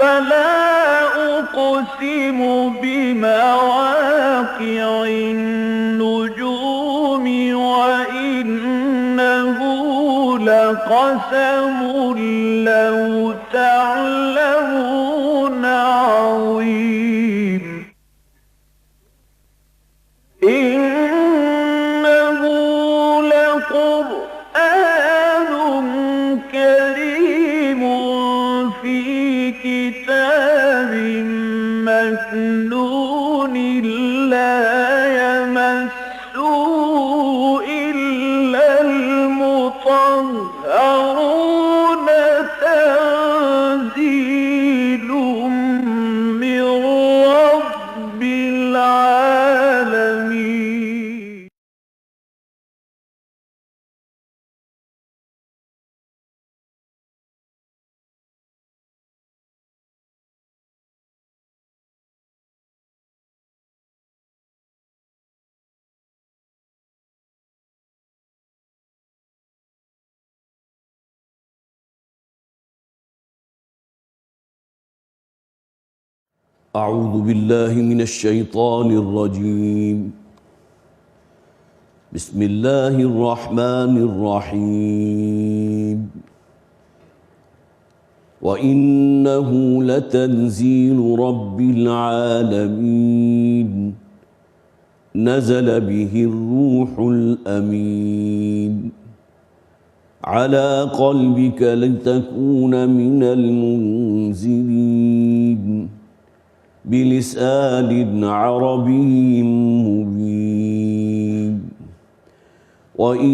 فلا أقسم بمواقع النجوم وإنه لقسم لو تعلمون عظيم إنه لقرآن كريم في كتاب مكنون لا يمسه إلا المطهرون تنزيل من رب العالمين. أعوذ بالله من الشيطان الرجيم. بسم الله الرحمن الرحيم. وإنه لتنزيل رب العالمين نزل به الروح الأمين على قلبك لتكون من المنذرين بلسان عربي مبين وإنه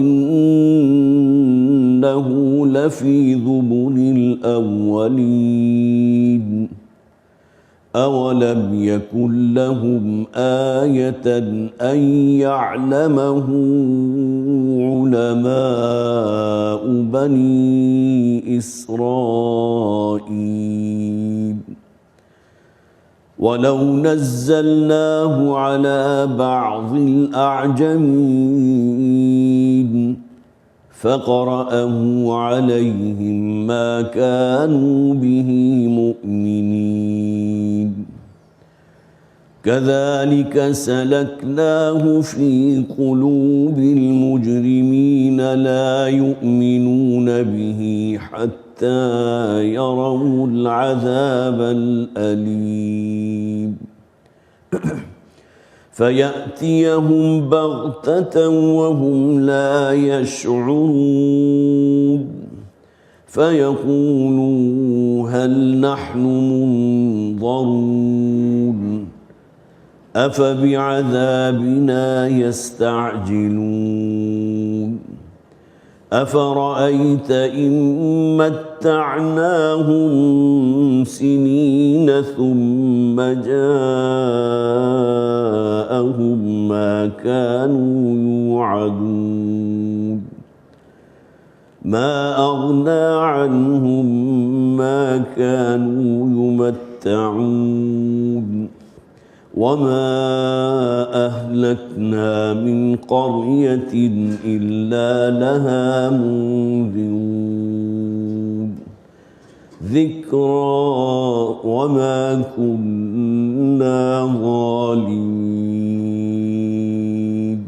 لفي زبر الأولين أولم يكن لهم آية أن يعلمه علماء بني إسرائيل ولو نزلناه على بعض الأعجمين فقرأه عليهم ما كانوا به مؤمنين كذلك سلكناه في قلوب المجرمين لا يؤمنون به حتى يروا العذاب الأليم فيأتيهم بغتة وهم لا يشعرون فيقولوا هل نحن منظرون أفبعذابنا يستعجلون أفرأيت إن متعناهم سنين ثم جاءهم ما كانوا يوعدون ما أغنى عنهم ما كانوا يمتعون وما أهلكنا من قرية إلا لها منذرون ذكرى وما كنا ظالمين.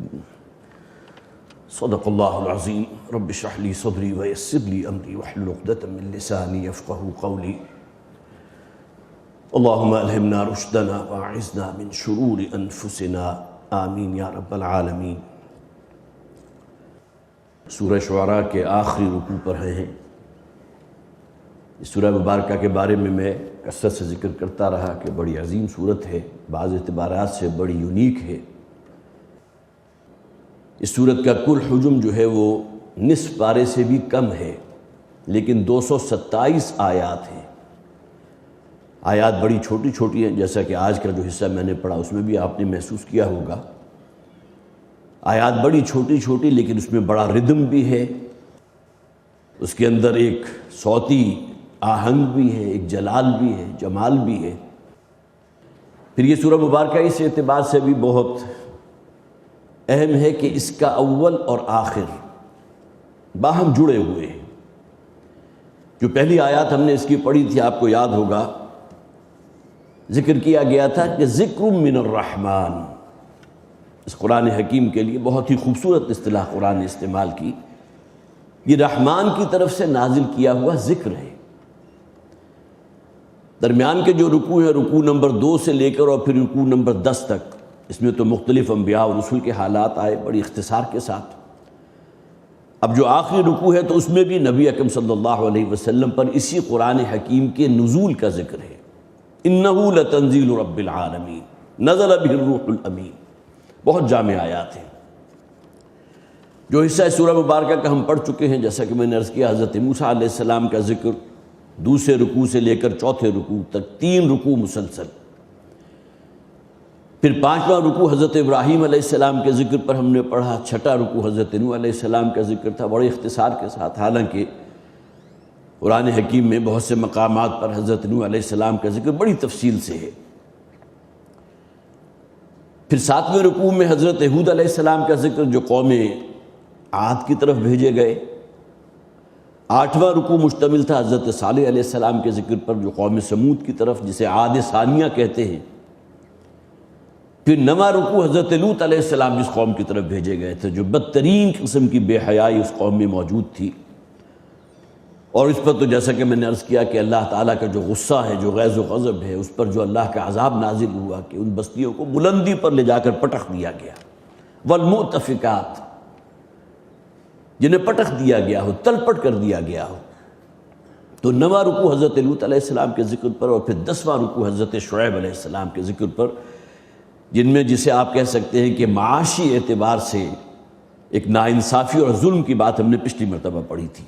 صدق الله العظيم. رب اشرح لي صدري ويسر لي أمري واحلل عقدة من لساني يفقهوا قولي. اللهم ألهمنا رشدنا وأعذنا من شرور أنفسنا آمین یا رب العالمین۔ سورہ شعراء کے آخری رکوع پر ہیں۔ اس سورہ مبارکہ کے بارے میں کثرت سے ذکر کرتا رہا کہ بڑی عظیم سورت ہے، بعض اعتبارات سے بڑی یونیک ہے۔ اس سورت کا کل حجم جو ہے وہ نصف پارے سے بھی کم ہے، لیکن 227 آیات ہیں۔ آیات بڑی چھوٹی چھوٹی ہیں، جیسا کہ آج کا جو حصہ میں نے پڑھا اس میں بھی آپ نے محسوس کیا ہوگا۔ آیات بڑی چھوٹی چھوٹی لیکن اس میں بڑا ردم بھی ہے، اس کے اندر ایک صوتی آہنگ بھی ہے، ایک جلال بھی ہے، جمال بھی ہے۔ پھر یہ سورہ مبارکہ اس اعتبار سے بھی بہت اہم ہے کہ اس کا اول اور آخر باہم جڑے ہوئے ہیں۔ جو پہلی آیات ہم نے اس کی پڑھی تھی، آپ کو یاد ہوگا ذکر کیا گیا تھا کہ ذکر من الرحمن، اس قرآن حکیم کے لیے بہت ہی خوبصورت اصطلاح قرآن نے استعمال کی، یہ رحمان کی طرف سے نازل کیا ہوا ذکر ہے۔ درمیان کے جو رکوع ہیں، رکوع نمبر 2 سے لے کر اور پھر رکوع نمبر 10 تک، اس میں تو مختلف انبیاء اور رسول کے حالات آئے بڑی اختصار کے ساتھ۔ اب جو آخری رکوع ہے تو اس میں بھی نبی اکرم صلی اللہ علیہ وسلم پر اسی قرآن حکیم کے نزول کا ذکر ہے۔ اِنَّهُ لَتَنزِيلُ رَبِّ الْعَالَمِينَ نَزَلَ بِهِ الرُّوحُ الْأَمِينُ، بہت جامع آیات ہیں۔ جو حصہ سورہ مبارکہ کا ہم پڑھ چکے ہیں، جیسا کہ میں نے عرض کیا، حضرت موسیٰ علیہ السلام کا ذکر دوسرے رکوع سے لے کر چوتھے رکوع تک 3 رکوع مسلسل، پھر 5واں رکوع حضرت ابراہیم علیہ السلام کے ذکر پر ہم نے پڑھا، 6واں رکوع حضرت نوح علیہ السلام کا ذکر تھا، بڑے اختصار کے ساتھ، حالانکہ قرآن حکیم میں بہت سے مقامات پر حضرت نوح علیہ السلام کا ذکر بڑی تفصیل سے ہے۔ پھر 7ویں رکوع میں حضرت ہود علیہ السلام کا ذکر، جو قوم عاد کی طرف بھیجے گئے۔ 8واں رکوع مشتمل تھا حضرت صالح علیہ السلام کے ذکر پر، جو قوم سمود کی طرف، جسے عاد ثانیہ کہتے ہیں۔ پھر 9واں رکوع حضرت لوط علیہ السلام جس قوم کی طرف بھیجے گئے تھے، جو بدترین قسم کی بے حیائی اس قوم میں موجود تھی، اور اس پر تو جیسا کہ میں نے عرض کیا کہ اللہ تعالیٰ کا جو غصہ ہے، جو غیظ و غضب ہے، اس پر جو اللہ کا عذاب نازل ہوا کہ ان بستیوں کو بلندی پر لے جا کر پٹخ دیا گیا۔ والمؤتفکات، جنہیں پٹخ دیا گیا ہو، تلپٹ کر دیا گیا ہو۔ تو 9واں رکوع حضرت لوط علیہ السلام کے ذکر پر، اور پھر 10واں رکوع حضرت شعیب علیہ السلام کے ذکر پر، جن میں جسے آپ کہہ سکتے ہیں کہ معاشی اعتبار سے ایک ناانصافی اور ظلم کی بات ہم نے پچھلی مرتبہ پڑھی تھی۔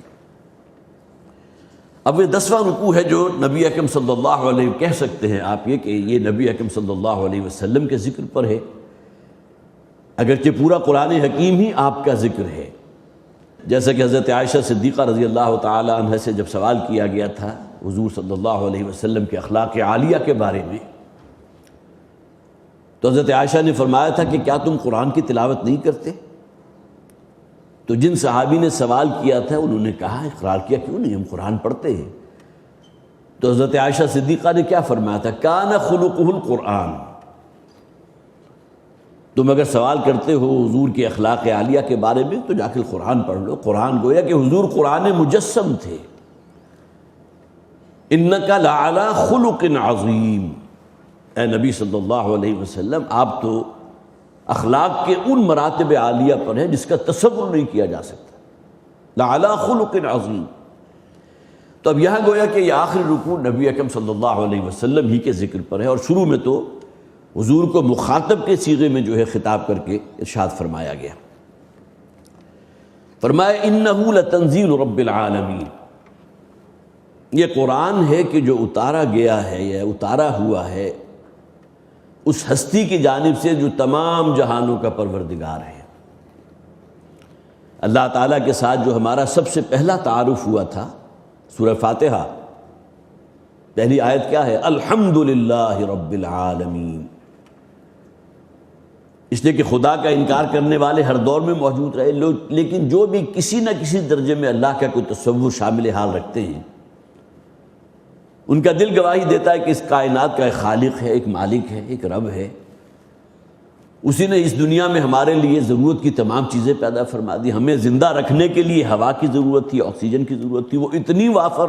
اب یہ 10واں رکوع ہے جو نبی اکرم صلی اللہ علیہ وسلم، کہہ سکتے ہیں آپ یہ کہ یہ نبی اکرم صلی اللہ علیہ وسلم کے ذکر پر ہے، اگرچہ پورا قرآن حکیم ہی آپ کا ذکر ہے۔ جیسا کہ حضرت عائشہ صدیقہ رضی اللہ تعالی عنہ سے جب سوال کیا گیا تھا حضور صلی اللہ علیہ وسلم کے اخلاق عالیہ کے بارے میں، تو حضرت عائشہ نے فرمایا تھا کہ کیا تم قرآن کی تلاوت نہیں کرتے؟ تو جن صحابی نے سوال کیا تھا انہوں نے کہا، اقرار کیا، کیوں نہیں، ہم قرآن پڑھتے ہیں۔ تو حضرت عائشہ صدیقہ نے کیا فرمایا تھا؟ کان خلقہ القرآن۔ تم اگر سوال کرتے ہو حضور کے اخلاق عالیہ کے بارے میں تو جا کے قرآن پڑھ لو۔ قرآن گویا کہ حضور قرآن مجسم تھے۔ انک لعلی خلق عظیم، اے نبی صلی اللہ علیہ وسلم، آپ تو اخلاق کے ان مراتب عالیہ پر ہیں جس کا تصور نہیں کیا جا سکتا۔ لعلی خلق عظیم۔ تو اب یہاں گویا کہ یہ آخری رکوع نبی اکرم صلی اللہ علیہ وسلم ہی کے ذکر پر ہے، اور شروع میں تو حضور کو مخاطب کے صیغے میں جو ہے خطاب کر کے ارشاد فرمایا گیا۔ فرمایا انہ لتنزیل رب العالمین، یہ قرآن ہے کہ جو اتارا گیا ہے یا اتارا ہوا ہے اس ہستی کی جانب سے جو تمام جہانوں کا پروردگار ہے۔ اللہ تعالیٰ کے ساتھ جو ہمارا سب سے پہلا تعارف ہوا تھا سورہ فاتحہ، پہلی آیت کیا ہے؟ الحمدللہ رب العالمین۔ اس لیے کہ خدا کا انکار کرنے والے ہر دور میں موجود رہے، لیکن جو بھی کسی نہ کسی درجے میں اللہ کا کوئی تصور شامل حال رکھتے ہیں، ان کا دل گواہی دیتا ہے کہ اس کائنات کا ایک خالق ہے، ایک مالک ہے، ایک رب ہے۔ اسی نے اس دنیا میں ہمارے لیے ضرورت کی تمام چیزیں پیدا فرما دی۔ ہمیں زندہ رکھنے کے لیے ہوا کی ضرورت تھی، آکسیجن کی ضرورت تھی، وہ اتنی وافر۔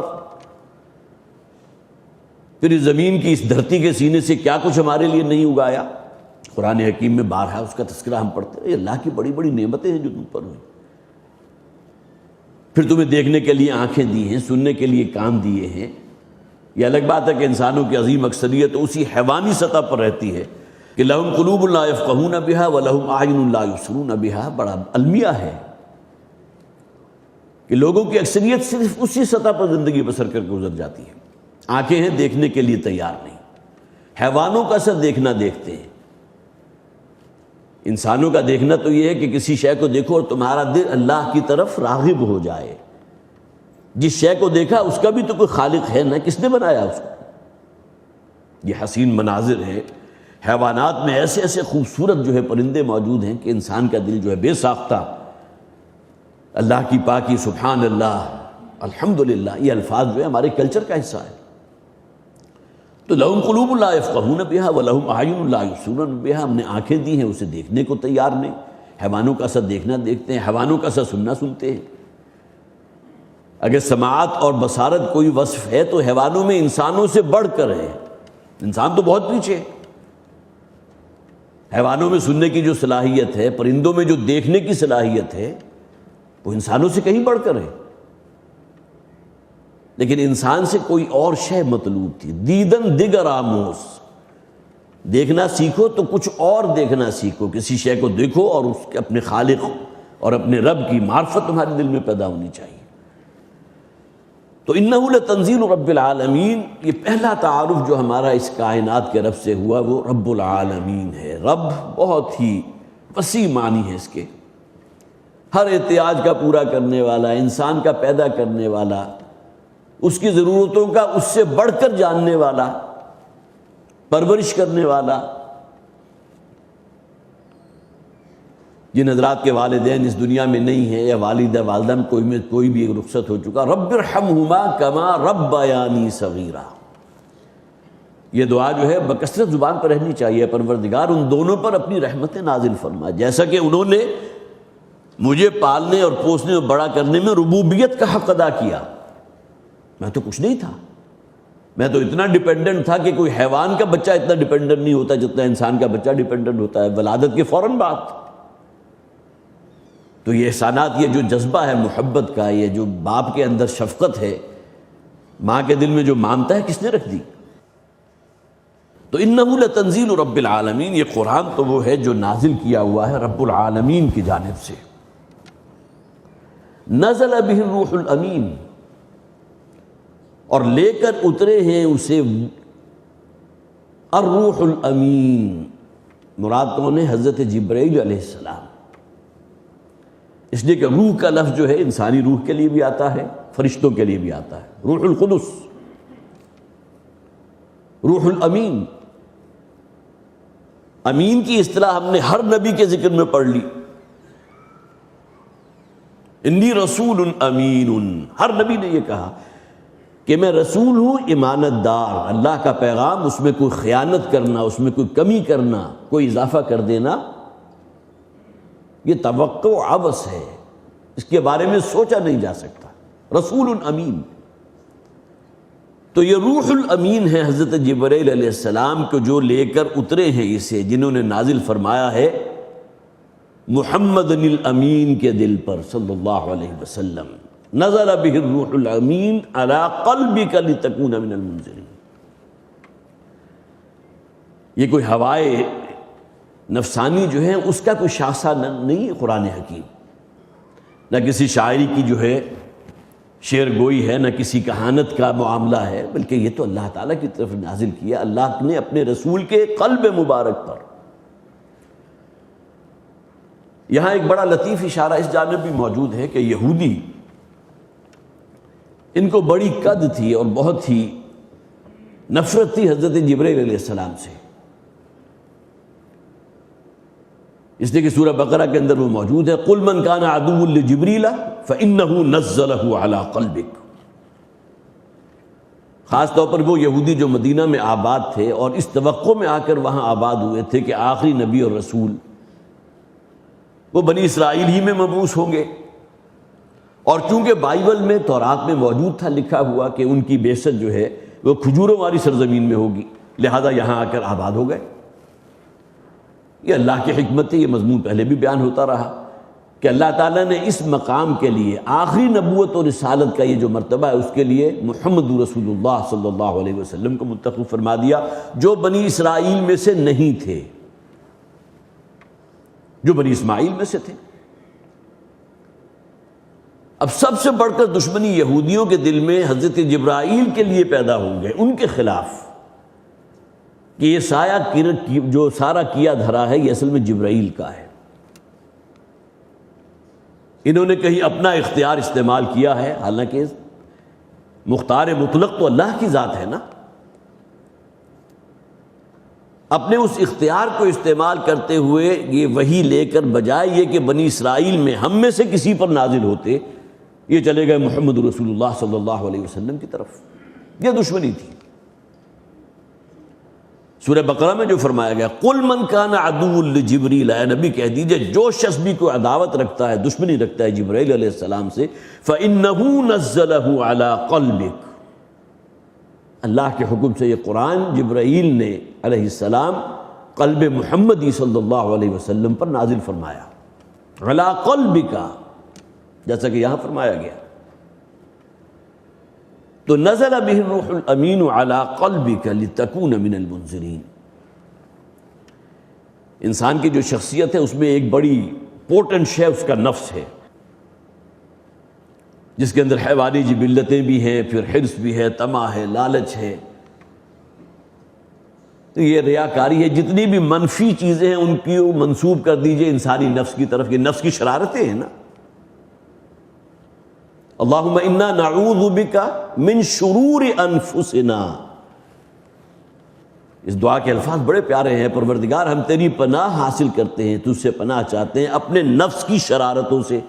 پھر اس زمین کی، اس دھرتی کے سینے سے کیا کچھ ہمارے لیے نہیں اگایا۔ قرآن حکیم میں بارہا اس کا تذکرہ ہم پڑھتے ہیں، یہ اللہ کی بڑی بڑی نعمتیں ہیں جو تم پر ہوئی۔ پھر تمہیں دیکھنے کے لیے آنکھیں دی ہیں، سننے کے لیے کان دیے ہیں۔ یہ الگ بات ہے کہ انسانوں کی عظیم اکثریت اسی حیوانی سطح پر رہتی ہے کہ لہم قلوب لا یفقہون بہا ولہم اعین لا یبصرون بہا۔ بڑا المیہ ہے کہ لوگوں کی اکثریت صرف اسی سطح پر زندگی بسر کر کے گزر جاتی ہے۔ آنکھیں ہیں، دیکھنے کے لیے تیار نہیں۔ حیوانوں کا سر دیکھنا دیکھتے ہیں، انسانوں کا دیکھنا تو یہ ہے کہ کسی شے کو دیکھو اور تمہارا دل اللہ کی طرف راغب ہو جائے۔ جس شے کو دیکھا اس کا بھی تو کوئی خالق ہے نا، کس نے بنایا اس کو؟ یہ حسین مناظر ہے۔ حیوانات میں ایسے ایسے خوبصورت جو ہے پرندے موجود ہیں کہ انسان کا دل جو ہے بے ساختہ اللہ کی پاکی، سبحان اللہ، الحمدللہ، یہ الفاظ جو ہے ہمارے کلچر کا حصہ ہے۔ تو لہم قلوب لا یفقہون بہا ولہم اعین لا یبصرون بہا، ہم نے آنکھیں دی ہیں اسے دیکھنے کو تیار نہیں، حیوانوں کا سا دیکھنا دیکھتے ہیں، حیوانوں کا سا سننا سنتے ہیں۔ اگر سماعت اور بصارت کوئی وصف ہے تو حیوانوں میں انسانوں سے بڑھ کر ہے، انسان تو بہت پیچھے ہے۔ حیوانوں میں سننے کی جو صلاحیت ہے، پرندوں میں جو دیکھنے کی صلاحیت ہے، وہ انسانوں سے کہیں بڑھ کر ہے۔ لیکن انسان سے کوئی اور شے مطلوب تھی، دیدن دیگر آموز، دیکھنا سیکھو تو کچھ اور دیکھنا سیکھو، کسی شے کو دیکھو اور اس کے اپنے خالق اور اپنے رب کی معرفت تمہارے دل میں پیدا ہونی چاہیے۔ تو انہ لتنزیل رب العالمین، یہ پہلا تعارف جو ہمارا اس کائنات کے رب سے ہوا وہ رب العالمین ہے۔ رب بہت ہی وسیع معنی ہے اس کے، ہر احتیاج کا پورا کرنے والا، انسان کا پیدا کرنے والا، اس کی ضرورتوں کا اس سے بڑھ کر جاننے والا، پرورش کرنے والا۔ جن حضرات کے والدین اس دنیا میں نہیں ہیں یا والدہ والدہ میں کوئی بھی ایک رخصت ہو چکا، رب ارحمہما کما ربیانی صغیرا، یہ دعا جو ہے بکثرت زبان پر رہنی چاہیے، پروردگار ان دونوں پر اپنی رحمتیں نازل فرما، جیسا کہ انہوں نے مجھے پالنے اور پوسنے اور بڑا کرنے میں ربوبیت کا حق ادا کیا۔ میں تو کچھ نہیں تھا، میں تو اتنا ڈیپینڈنٹ تھا کہ کوئی حیوان کا بچہ اتنا ڈیپینڈنٹ نہیں ہوتا جتنا انسان کا بچہ ڈیپینڈنٹ ہوتا ہے ولادت کے فوراً بعد۔ تو یہ احسانات، یہ جو جذبہ ہے محبت کا، یہ جو باپ کے اندر شفقت ہے، ماں کے دل میں جو مامتا ہے، کس نے رکھ دی؟ تو انہ لتنزیل رب العالمین، یہ قرآن تو وہ ہے جو نازل کیا ہوا ہے رب العالمین کی جانب سے۔ نزل بہ الروح الامین، اور لے کر اترے ہیں اسے الروح الامین، مراد کون ہے؟ حضرت جبرائیل علیہ السلام۔ اس لیے کہ روح کا لفظ جو ہے انسانی روح کے لیے بھی آتا ہے، فرشتوں کے لیے بھی آتا ہے، روح القدس، روح الامین۔ امین کی اصطلاح ہم نے ہر نبی کے ذکر میں پڑھ لی، انی رسول امین، ہر نبی نے یہ کہا کہ میں رسول ہوں امانت دار، اللہ کا پیغام، اس میں کوئی خیانت کرنا، اس میں کوئی کمی کرنا، کوئی اضافہ کر دینا، یہ توقع عبث ہے، اس کے بارے میں سوچا نہیں جا سکتا۔ رسول امین، تو یہ روح الامین ہے حضرت جبرائیل علیہ السلام کو جو لے کر اترے ہیں اسے، جنہوں نے نازل فرمایا ہے محمد الامین کے دل پر صلی اللہ علیہ وسلم۔ نزل بہ الروح الامین علی قلبک لتکون من المنذرین، یہ کوئی ہوائے نفسانی جو ہے اس کا کوئی شاخسا نہیں ہے قرآن حکیم، نہ کسی شاعری کی جو ہے شعر گوئی ہے، نہ کسی کہانت کا معاملہ ہے، بلکہ یہ تو اللہ تعالیٰ کی طرف نازل کیا اللہ نے اپنے رسول کے قلب مبارک پر۔ یہاں ایک بڑا لطیف اشارہ اس جانب بھی موجود ہے کہ یہودی، ان کو بڑی قد تھی اور بہت ہی نفرت تھی حضرت جبرائیل علیہ السلام سے، اس لیے کہ سورہ بقرہ کے اندر وہ موجود ہے، قُلْ مَنْ كَانَ عَدُوًّا لِجِبْرِيلَ فَإِنَّهُ نَزَّلَهُ عَلَىٰ قَلْبِكَ۔ خاص طور پر وہ یہودی جو مدینہ میں آباد تھے اور اس توقع میں آ کر وہاں آباد ہوئے تھے کہ آخری نبی اور رسول وہ بنی اسرائیل ہی میں مبعوث ہوں گے، اور چونکہ بائبل میں تورات میں موجود تھا لکھا ہوا کہ ان کی بعثت جو ہے وہ کھجوروں والی سرزمین میں ہوگی، لہذا یہاں آ کر آباد ہو گئے۔ یہ اللہ کی حکمت ہے، یہ مضمون پہلے بھی بیان ہوتا رہا کہ اللہ تعالیٰ نے اس مقام کے لیے آخری نبوت اور رسالت کا یہ جو مرتبہ ہے اس کے لیے محمد رسول اللہ صلی اللہ علیہ وسلم کو منتخب فرما دیا، جو بنی اسرائیل میں سے نہیں تھے، جو بنی اسماعیل میں سے تھے۔ اب سب سے بڑھ کر دشمنی یہودیوں کے دل میں حضرت جبرائیل کے لیے پیدا ہوں گے، ان کے خلاف، کہ یہ سایہ کرت جو سارا کیا دھرا ہے یہ اصل میں جبرائیل کا ہے۔ انہوں نے کہیں اپنا اختیار استعمال کیا ہے، حالانکہ مختار مطلق تو اللہ کی ذات ہے نا، اپنے اس اختیار کو استعمال کرتے ہوئے یہ وحی لے کر بجائے یہ کہ بنی اسرائیل میں ہم میں سے کسی پر نازل ہوتے، یہ چلے گئے محمد رسول اللہ صلی اللہ علیہ وسلم کی طرف۔ یہ دشمنی تھی۔ سورہ بقرہ میں جو فرمایا گیا قل من کان عدو لجبریل، اے نبی کہہ دیجئے جو شخص بھی کوئی عداوت رکھتا ہے، دشمنی رکھتا ہے جبرائیل علیہ السلام سے، فإنہ نزلہ علی قلبک، اللہ کے حکم سے یہ قرآن جبرائیل نے علیہ السلام قلب محمدی صلی اللہ علیہ وسلم پر نازل فرمایا، علی قلبک، جیسا کہ یہاں فرمایا گیا۔ تو نزل بہ الروح الامین علی قلبک لتکون من المنذرین۔ انسان کی جو شخصیت ہے اس میں ایک بڑی پوٹنٹ شے اس کا نفس ہے، جس کے اندر حیوانی جبلتیں بھی ہیں، پھر حرص بھی ہے، طمع ہے، لالچ ہے، تو یہ ریاکاری ہے۔ جتنی بھی منفی چیزیں ہیں ان کی منسوب کر دیجئے انسانی نفس کی طرف، یہ نفس کی شرارتیں ہیں نا۔ اللہم انا نعوذ بک من شرور انفسنا، اس دعا کے الفاظ بڑے پیارے ہیں، پروردگار ہم تیری پناہ حاصل کرتے ہیں، تجھ سے پناہ چاہتے ہیں اپنے نفس کی شرارتوں سے۔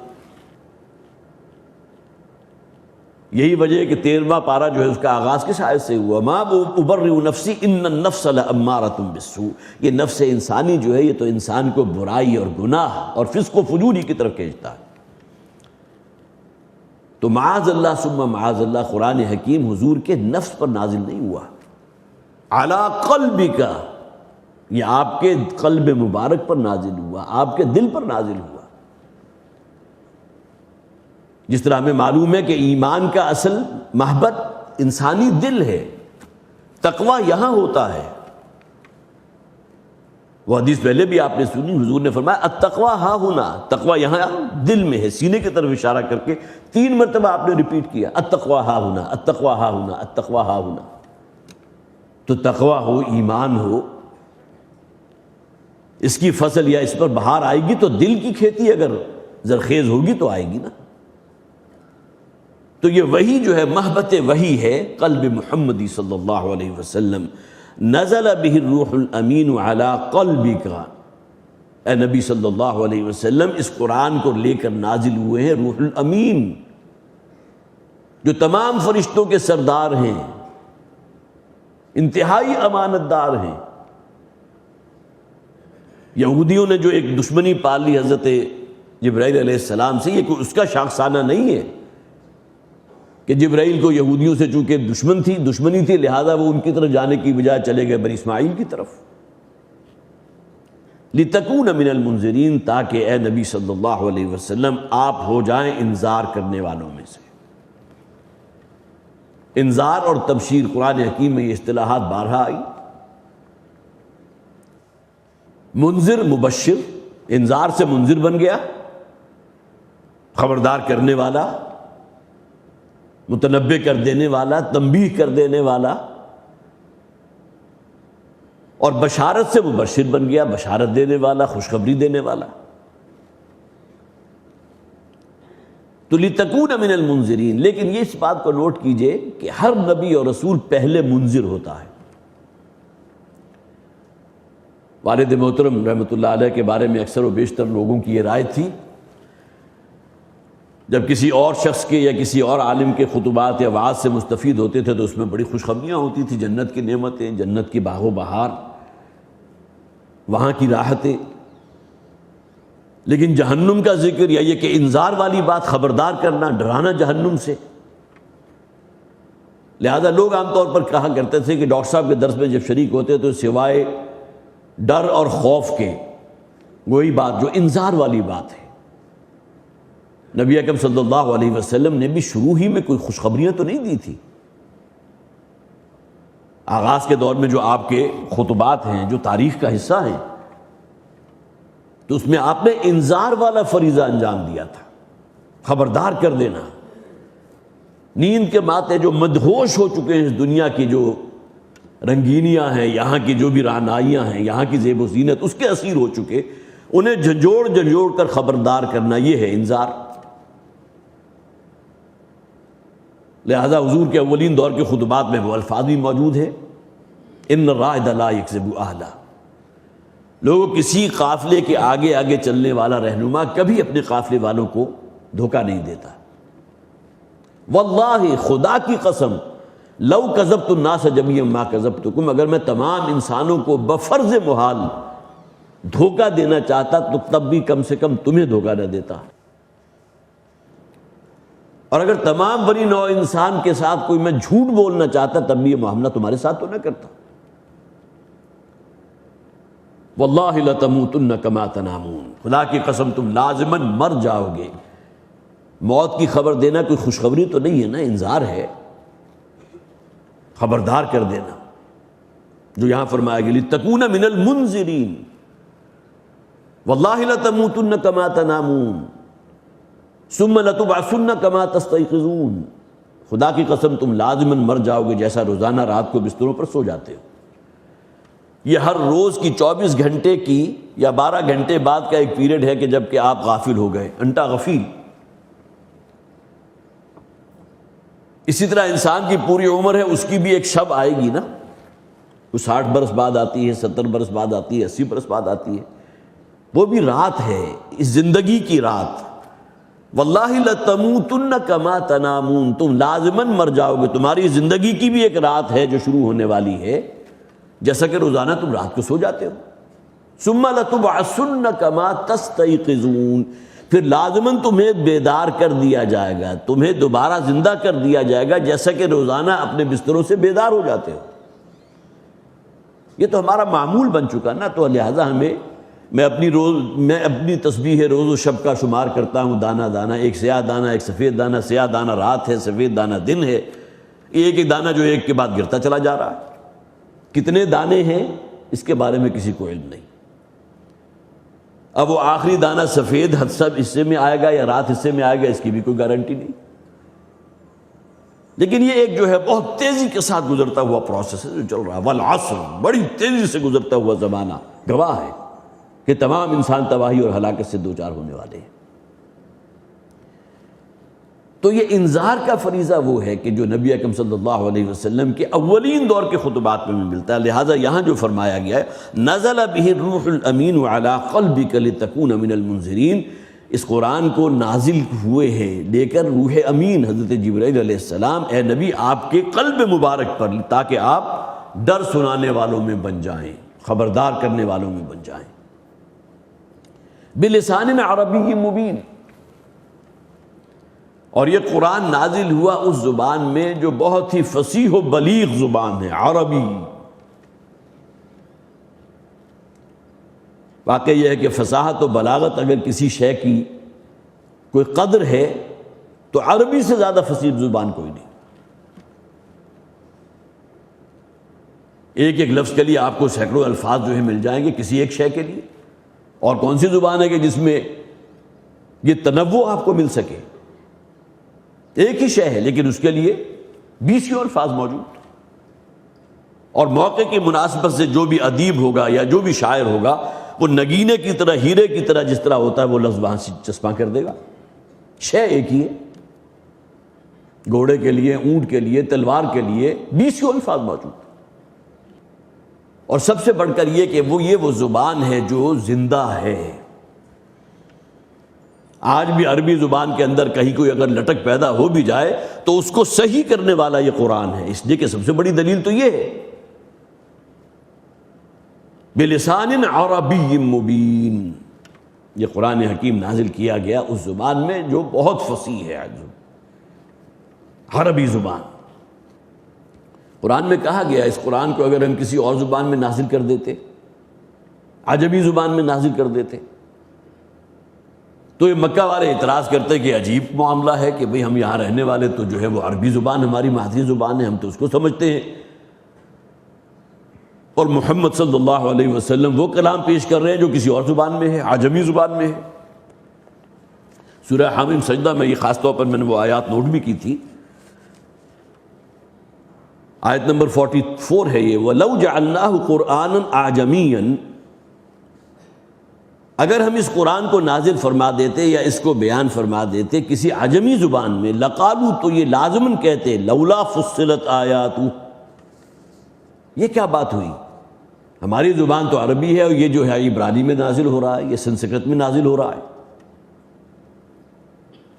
یہی وجہ ہے کہ 13واں پارہ جو ہے اس کا آغاز کس آیت سے ہوا؟ ما ابرئ نفسی ان النفس لامارۃ بالسوء، یہ نفس انسانی جو ہے یہ تو انسان کو برائی اور گناہ اور فسق و فجوری کی طرف کھینچتا ہے۔ تو معاذ اللہ ثم معاذ اللہ، قرآن حکیم حضور کے نفس پر نازل نہیں ہوا، علی قلبک، یہ آپ کے قلب مبارک پر نازل ہوا، آپ کے دل پر نازل ہوا۔ جس طرح ہمیں معلوم ہے کہ ایمان کا اصل محبت انسانی دل ہے، تقویٰ یہاں ہوتا ہے۔ وہ حدیث پہلے بھی آپ نے سنی، حضور نے فرمایا التقویٰ ہا ہونا، تقویٰ یہاں دل میں ہے، سینے کی طرف اشارہ کر کے 3 مرتبہ آپ نے ریپیٹ کیا التقویٰ ہا ہونا، التقویٰ ہا ہونا، التقویٰ ہا ہونا۔ تو تقویٰ ہو، ایمان ہو، اس کی فصل یا اس پر بہار آئے گی تو دل کی کھیتی اگر زرخیز ہوگی تو آئے گی نا۔ تو یہ وحی جو ہے محبت وحی ہے قلب محمدی صلی اللہ علیہ وسلم، نزل بہ الروح الامین علی قلبک، اے نبی صلی اللہ علیہ وسلم اس قرآن کو لے کر نازل ہوئے ہیں روح الامین، جو تمام فرشتوں کے سردار ہیں، انتہائی امانت دار ہیں۔ یہودیوں نے جو ایک دشمنی پال لی حضرت جبرائیل علیہ السلام سے، یہ کوئی اس کا شاخسانہ نہیں ہے کہ جبرائیل کو یہودیوں سے چونکہ دشمنی تھی لہذا وہ ان کی طرف جانے کی بجائے چلے گئے بنی اسماعیل کی طرف، لِتَكُونَ مِنَ الْمُنذِرِينَ، تاکہ اے نبی صلی اللہ علیہ وسلم آپ ہو جائیں انذار کرنے والوں میں سے۔ انذار اور تبشیر، قرآن حکیم میں یہ اصطلاحات بارہا آئی۔ منذر، مبشر، انذار سے منذر بن گیا، خبردار کرنے والا، متنبہ کر دینے والا، تنبیہ کر دینے والا، اور بشارت سے مبشر بن گیا، بشارت دینے والا، خوشخبری دینے والا۔ تو لِتَكُونَ مِنَ الْمُنذِرِينَ، لیکن یہ اس بات کو نوٹ کیجئے کہ ہر نبی اور رسول پہلے منذر ہوتا ہے۔ والد محترم رحمۃ اللہ علیہ کے بارے میں اکثر و بیشتر لوگوں کی یہ رائے تھی، جب کسی اور شخص کے یا کسی اور عالم کے خطبات یا وعظ سے مستفید ہوتے تھے تو اس میں بڑی خوشخبریاں ہوتی تھی، جنت کی نعمتیں، جنت کی باغ و بہار، وہاں کی راحتیں، لیکن جہنم کا ذکر یا یہ کہ انذار والی بات، خبردار کرنا، ڈرانا جہنم سے۔ لہذا لوگ عام طور پر کہا کرتے تھے کہ ڈاکٹر صاحب کے درس میں جب شریک ہوتے تو سوائے ڈر اور خوف کے وہی بات جو انذار والی بات ہے۔ نبی اکرم صلی اللہ علیہ وسلم نے بھی شروع ہی میں کوئی خوشخبریاں تو نہیں دی تھی۔ آغاز کے دور میں جو آپ کے خطبات ہیں، جو تاریخ کا حصہ ہیں، تو اس میں آپ نے انذار والا فریضہ انجام دیا تھا، خبردار کر دینا۔ نیند کے ماتے جو مدہوش ہو چکے ہیں اس دنیا کی جو رنگینیاں ہیں، یہاں کی جو بھی رعنائیاں ہیں، یہاں کی زیب و زینت، اس کے اسیر ہو چکے، انہیں جھنجھوڑ کر خبردار کرنا، یہ ہے انذار۔ لہذا حضور کے اولین دور کے خطبات میں وہ الفاظ بھی موجود ہیں، ان الرائد لا یکذب اہلا، لوگوں کسی قافلے کے آگے آگے چلنے والا رہنما کبھی اپنے قافلے والوں کو دھوکہ نہیں دیتا۔ واللہ، خدا کی قسم، لو کذبت الناس جميعا ما کذبتکم، اگر میں تمام انسانوں کو بفرض محال دھوکہ دینا چاہتا تو تب بھی کم سے کم تمہیں دھوکہ نہ دیتا، اور اگر تمام بنی نوع انسان کے ساتھ کوئی میں جھوٹ بولنا چاہتا تب بھی یہ معاملہ تمہارے ساتھ تو نہ کرتا۔ واللہ لتموتن کما تنامون، خدا کی قسم تم لازماً مر جاؤ گے۔ موت کی خبر دینا کوئی خوشخبری تو نہیں ہے نا، انذار ہے، خبردار کر دینا، جو یہاں فرمایا گیا لتکون من المنذرین، واللہ لتموتن کما تنامون ثم لتبعثن کما تستيقظون، خدا کی قسم تم لازماً مر جاؤ گے جیسا روزانہ رات کو بستروں پر سو جاتے ہو۔ یہ ہر روز کی 24 گھنٹے کی یا 12 گھنٹے بعد کا ایک پیریڈ ہے کہ جب کہ آپ غافل ہو گئے، انٹا غفیل۔ اسی طرح انسان کی پوری عمر ہے، اس کی بھی ایک شب آئے گی نا، وہ 60 برس بعد آتی ہے، 70 برس بعد آتی ہے، 80 برس بعد آتی ہے، وہ بھی رات ہے، اس زندگی کی رات۔ واللہ لتموتن کما تنامون، تم لازماً مر جاؤ گے، تمہاری زندگی کی بھی ایک رات ہے جو شروع ہونے والی ہے، جیسا کہ روزانہ تم رات کو سو جاتے ہو۔ ثم لتبعثن کما تستيقظون، پھر لازماً تمہیں بیدار کر دیا جائے گا، تمہیں دوبارہ زندہ کر دیا جائے گا جیسا کہ روزانہ اپنے بستروں سے بیدار ہو جاتے ہو۔ یہ تو ہمارا معمول بن چکا نا، تو لہٰذا میں اپنی تسبیح روز و شب کا شمار کرتا ہوں، دانہ دانہ، ایک سیاہ دانہ، ایک سفید دانہ، سیاہ دانہ رات ہے، سفید دانہ دن ہے، ایک ایک دانہ جو ایک کے بعد گرتا چلا جا رہا ہے۔ کتنے دانے ہیں اس کے بارے میں کسی کو علم نہیں۔ اب وہ آخری دانہ سفید حسب حصے میں آئے گا یا رات حصے میں آئے گا، اس کی بھی کوئی گارنٹی نہیں۔ لیکن یہ ایک جو ہے بہت تیزی کے ساتھ گزرتا ہوا پروسیس ہے جو چل رہا ہے، والعصر، بڑی تیزی سے گزرتا ہوا زمانہ گواہ ہے کہ تمام انسان تباہی اور ہلاکت سے دوچار ہونے والے ہیں۔ تو یہ انذار کا فریضہ وہ ہے کہ جو نبی اکرم صلی اللہ علیہ وسلم کے اولین دور کے خطبات میں ملتا ہے، لہٰذا یہاں جو فرمایا گیا ہے نزل به الروح الامین علی قلبک لتکون من المنذرین، اس قرآن کو نازل ہوئے ہیں لے کر روح امین حضرت جبرائیل علیہ السلام اے نبی آپ کے قلب مبارک پر، تاکہ آپ ڈر سنانے والوں میں بن جائیں، خبردار کرنے والوں میں بن جائیں، بلسان عربی مبین۔ اور یہ قرآن نازل ہوا اس زبان میں جو بہت ہی فصیح و بلیغ زبان ہے، عربی۔ واقعہ یہ ہے کہ فصاحت و بلاغت اگر کسی شے کی کوئی قدر ہے تو عربی سے زیادہ فصیح زبان کوئی نہیں۔ ایک ایک لفظ کے لیے آپ کو سینکڑوں الفاظ جو ہے مل جائیں گے کسی ایک شے کے لیے، اور کون سی زبان ہے کہ جس میں یہ تنوع آپ کو مل سکے؟ ایک ہی شے ہے لیکن اس کے لیے 20 الفاظ موجود، اور موقع کی مناسبت سے جو بھی ادیب ہوگا یا جو بھی شاعر ہوگا وہ نگینے کی طرح، ہیرے کی طرح جس طرح ہوتا ہے وہ لفظ وہاں سے چسپاں کر دے گا۔ شے ایک ہی ہے، گھوڑے کے لیے، اونٹ کے لیے، تلوار کے لیے 20 الفاظ موجود، اور سب سے بڑھ کر یہ کہ وہ زبان ہے جو زندہ ہے۔ آج بھی عربی زبان کے اندر کہیں کوئی اگر لٹک پیدا ہو بھی جائے تو اس کو صحیح کرنے والا یہ قرآن ہے، اس لیے کہ سب سے بڑی دلیل تو یہ ہے بلسان عربی مبین، یہ قرآن حکیم نازل کیا گیا اس زبان میں جو بہت فصیح ہے، عربی زبان۔ قرآن میں کہا گیا اس قرآن کو اگر ہم کسی اور زبان میں نازل کر دیتے، عجمی زبان میں نازل کر دیتے، تو یہ مکہ والے اعتراض کرتے کہ عجیب معاملہ ہے کہ بھئی ہم یہاں رہنے والے تو جو ہے وہ عربی زبان ہماری مادری زبان ہے، ہم تو اس کو سمجھتے ہیں، اور محمد صلی اللہ علیہ وسلم وہ کلام پیش کر رہے ہیں جو کسی اور زبان میں ہے، عجمی زبان میں ہے۔ سورہ حامیم سجدہ میں یہ خاص طور پر میں نے وہ آیات نوٹ بھی کی تھی، آیت نمبر 44 ہے یہ، وَلَوْ جَعَلْنَاهُ قُرْآنًا أَعْجَمِيًّا، اگر ہم اس قرآن کو نازل فرما دیتے یا اس کو بیان فرما دیتے کسی عجمی زبان میں، لقالو، تو یہ لازماً کہتے لولا فصلت آیاتہ، یہ کیا بات ہوئی، ہماری زبان تو عربی ہے اور یہ جو ہے عبرانی میں نازل ہو رہا ہے، یہ سنسکرت میں نازل ہو رہا ہے،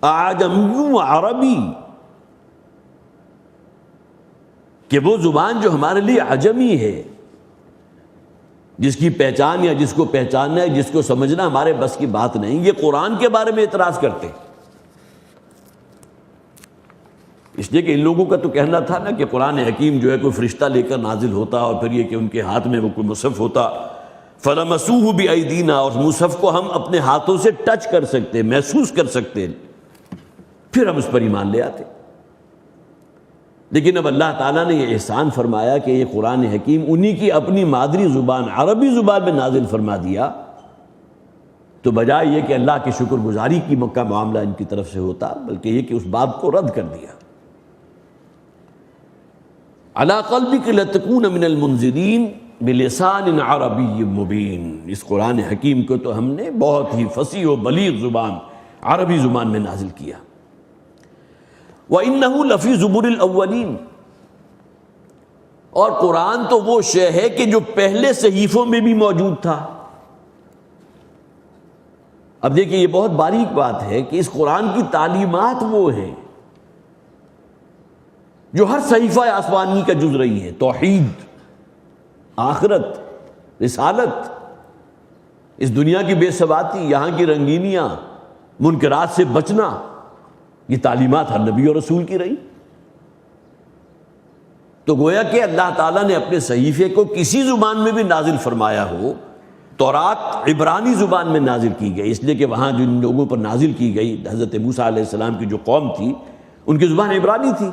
اعجمی و عربی، کہ وہ زبان جو ہمارے لیے عجمی ہے، جس کی پہچان یا جس کو پہچاننا ہے، جس کو سمجھنا ہمارے بس کی بات نہیں، یہ قرآن کے بارے میں اعتراض کرتے. اس لیے کہ ان لوگوں کا تو کہنا تھا نا کہ قرآن حکیم جو ہے کوئی فرشتہ لے کر نازل ہوتا، اور پھر یہ کہ ان کے ہاتھ میں وہ کوئی مصحف ہوتا، فَلَمَسُوهُ بِأَيْدِينَا، اور مصحف کو ہم اپنے ہاتھوں سے ٹچ کر سکتے، محسوس کر سکتے، پھر ہم اس پر ایمان لے آتے. لیکن اب اللہ تعالیٰ نے یہ احسان فرمایا کہ یہ قرآن حکیم انہی کی اپنی مادری زبان عربی زبان میں نازل فرما دیا، تو بجائے یہ کہ اللہ کی شکر گزاری کی کا معاملہ ان کی طرف سے ہوتا، بلکہ یہ کہ اس بات کو رد کر دیا. عَلَىٰ قَلْبِكَ لَتَكُونَ مِنَ الْمُنذِرِينَ بِلِسَانٍ عَرَبِيٍّ مُبِينٍ. اس قرآن حکیم کو تو ہم نے بہت ہی فصیح و بلیغ زبان عربی زبان میں نازل کیا. وَإِنَّهُ لَفِي زُبُرِ الْأَوَّلِينَ، اور قرآن تو وہ شے ہے کہ جو پہلے صحیفوں میں بھی موجود تھا. اب دیکھیں یہ بہت باریک بات ہے کہ اس قرآن کی تعلیمات وہ ہیں جو ہر صحیفہ آسمانی کا جز رہی ہے. توحید، آخرت، رسالت، اس دنیا کی بے ثباتی، یہاں کی رنگینیاں، منکرات سے بچنا، یہ تعلیمات ہر نبی اور رسول کی رہی. تو گویا کہ اللہ تعالیٰ نے اپنے صحیفے کو کسی زبان میں بھی نازل فرمایا ہو. تورات عبرانی زبان میں نازل کی گئی، اس لیے کہ وہاں جن لوگوں پر نازل کی گئی، حضرت موسیٰ علیہ السلام کی جو قوم تھی ان کی زبان عبرانی تھی،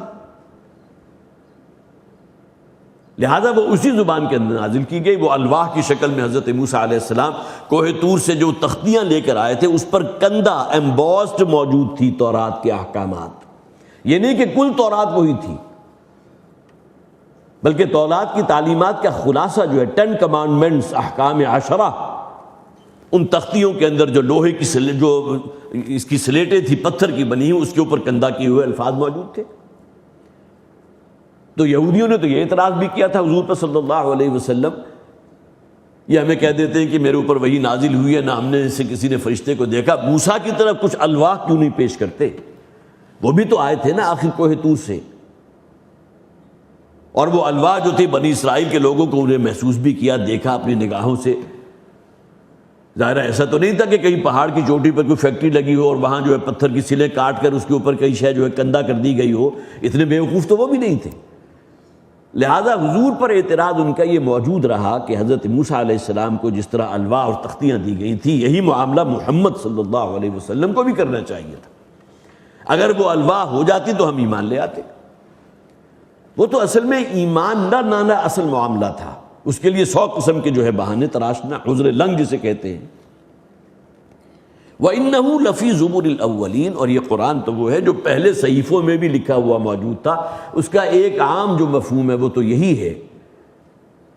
لہذا وہ اسی زبان کے اندر نازل کی گئی. وہ الواح کی شکل میں حضرت موسیٰ علیہ السلام کوہ طور سے جو تختیاں لے کر آئے تھے اس پر کندہ ایمبوسڈ موجود تھی تورات کے احکامات. یہ نہیں کہ کل تورات وہی تھی، بلکہ تورات کی تعلیمات کا خلاصہ جو ہے 10 کمانڈمنٹس، احکام 10، ان تختیوں کے اندر جو لوہے کی جو اس کی سلیٹیں تھی پتھر کی بنی ہوئی، اس کے اوپر کندہ کیے ہوئے الفاظ موجود تھے. تو یہودیوں نے تو یہ اعتراض بھی کیا تھا حضور پر صلی اللہ علیہ وسلم، یہ ہمیں کہہ دیتے ہیں کہ میرے اوپر وحی نازل ہوئی ہے، نہ ہم نے سے کسی نے فرشتے کو دیکھا، موسیٰ کی طرف کچھ الواح کیوں نہیں پیش کرتے؟ وہ بھی تو آئے تھے نا آخر کوہ طور سے، اور وہ الواح جو تھی بنی اسرائیل کے لوگوں کو انہیں محسوس بھی کیا، دیکھا اپنی نگاہوں سے. ظاہر ایسا تو نہیں تھا کہ کہیں پہاڑ کی چوٹی پر کوئی فیکٹری لگی ہو اور وہاں جو ہے پتھر کی سلیں کاٹ کر اس کے اوپر کئی شے جو ہے کندہ کر دی گئی ہو. اتنے بیوقوف تو وہ بھی نہیں تھے. لہذا حضور پر اعتراض ان کا یہ موجود رہا کہ حضرت موسیٰ علیہ السلام کو جس طرح الواح اور تختیاں دی گئی تھیں، یہی معاملہ محمد صلی اللہ علیہ وسلم کو بھی کرنا چاہیے تھا. اگر وہ الواح ہو جاتی تو ہم ایمان لے آتے. وہ تو اصل میں ایمان نہ لانا اصل معاملہ تھا، اس کے لیے 100 قسم کے جو ہے بہانے تراشنا، عذر لنگ جسے کہتے ہیں. وَإِنَّهُ لَفِي زُبُرِ الْأَوَّلِينَ، اور یہ قرآن تو وہ ہے جو پہلے صحیفوں میں بھی لکھا ہوا موجود تھا. اس کا ایک عام جو مفہوم ہے وہ تو یہی ہے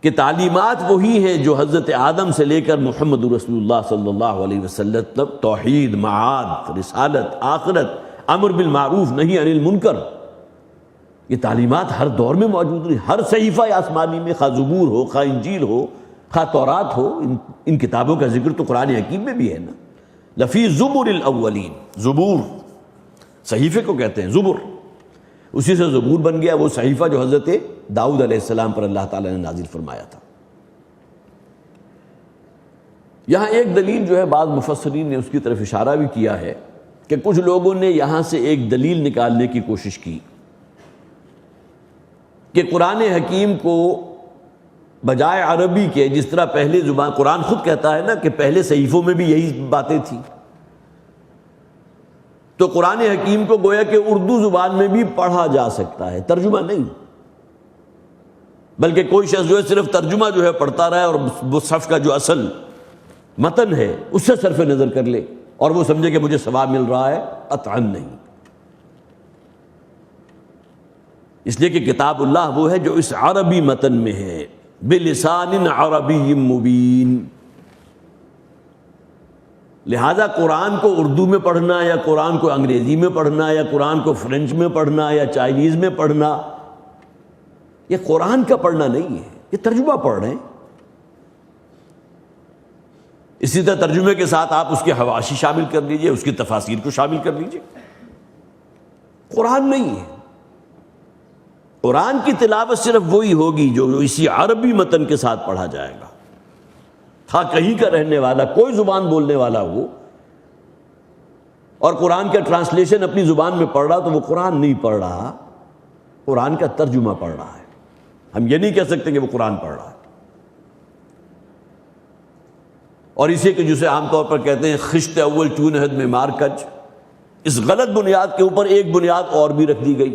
کہ تعلیمات وہی ہیں جو حضرت آدم سے لے کر محمد رسول اللہ صلی اللہ علیہ وسلم تک، توحید، معاد، رسالت، آخرت، امر بالمعروف نہی عن المنکر، یہ تعلیمات ہر دور میں موجود رہی. ہر صحیفہ آسمانی میں، خواہ زبور ہو، خواہ انجیل ہو، خواہ تورات ہو، ان کتابوں کا ذکر تو قرآن حکیم میں بھی ہے نا. لفی زبر الاولین، زبور صحیفے کو کہتے ہیں، زبر اسی سے زبور بن گیا وہ صحیفہ جو حضرت داؤد علیہ السلام پر اللہ تعالیٰ نے نازل فرمایا تھا. یہاں ایک دلیل جو ہے بعض مفسرین نے اس کی طرف اشارہ بھی کیا ہے کہ کچھ لوگوں نے یہاں سے ایک دلیل نکالنے کی کوشش کی کہ قرآن حکیم کو بجائے عربی کے، جس طرح پہلے زبان قرآن خود کہتا ہے نا کہ پہلے صحیفوں میں بھی یہی باتیں تھیں، تو قرآن حکیم کو گویا کہ اردو زبان میں بھی پڑھا جا سکتا ہے، ترجمہ نہیں، بلکہ کوئی شخص جو ہے صرف ترجمہ جو ہے پڑھتا رہے اور مصحف کا جو اصل متن ہے اس سے صرف نظر کر لے اور وہ سمجھے کہ مجھے ثواب مل رہا ہے. قطعاً نہیں. اس لیے کہ کتاب اللہ وہ ہے جو اس عربی متن میں ہے، بلسان عربی مبین. لہذا قرآن کو اردو میں پڑھنا یا قرآن کو انگریزی میں پڑھنا یا قرآن کو فرینچ میں پڑھنا یا چائنیز میں پڑھنا، یہ قرآن کا پڑھنا نہیں ہے، یہ ترجمہ پڑھ رہے ہیں. اسی طرح ترجمے کے ساتھ آپ اس کے حواشی شامل کر لیجئے، اس کی تفاسیر کو شامل کر لیجئے. قرآن نہیں ہے. قرآن کی تلاوت صرف وہی ہوگی جو اسی عربی متن کے ساتھ پڑھا جائے گا، تھا کہیں کا رہنے والا، کوئی زبان بولنے والا ہو اور قرآن کا ٹرانسلیشن اپنی زبان میں پڑھ رہا تو وہ قرآن نہیں پڑھ رہا، قرآن کا ترجمہ پڑھ رہا ہے۔ ہم یہ نہیں کہہ سکتے کہ وہ قرآن پڑھ رہا ہے۔ اور اسے کہ جسے عام طور پر کہتے ہیں خشت اول چون عہد میں مار کج، اس غلط بنیاد کے اوپر ایک بنیاد اور بھی رکھ دی گئی۔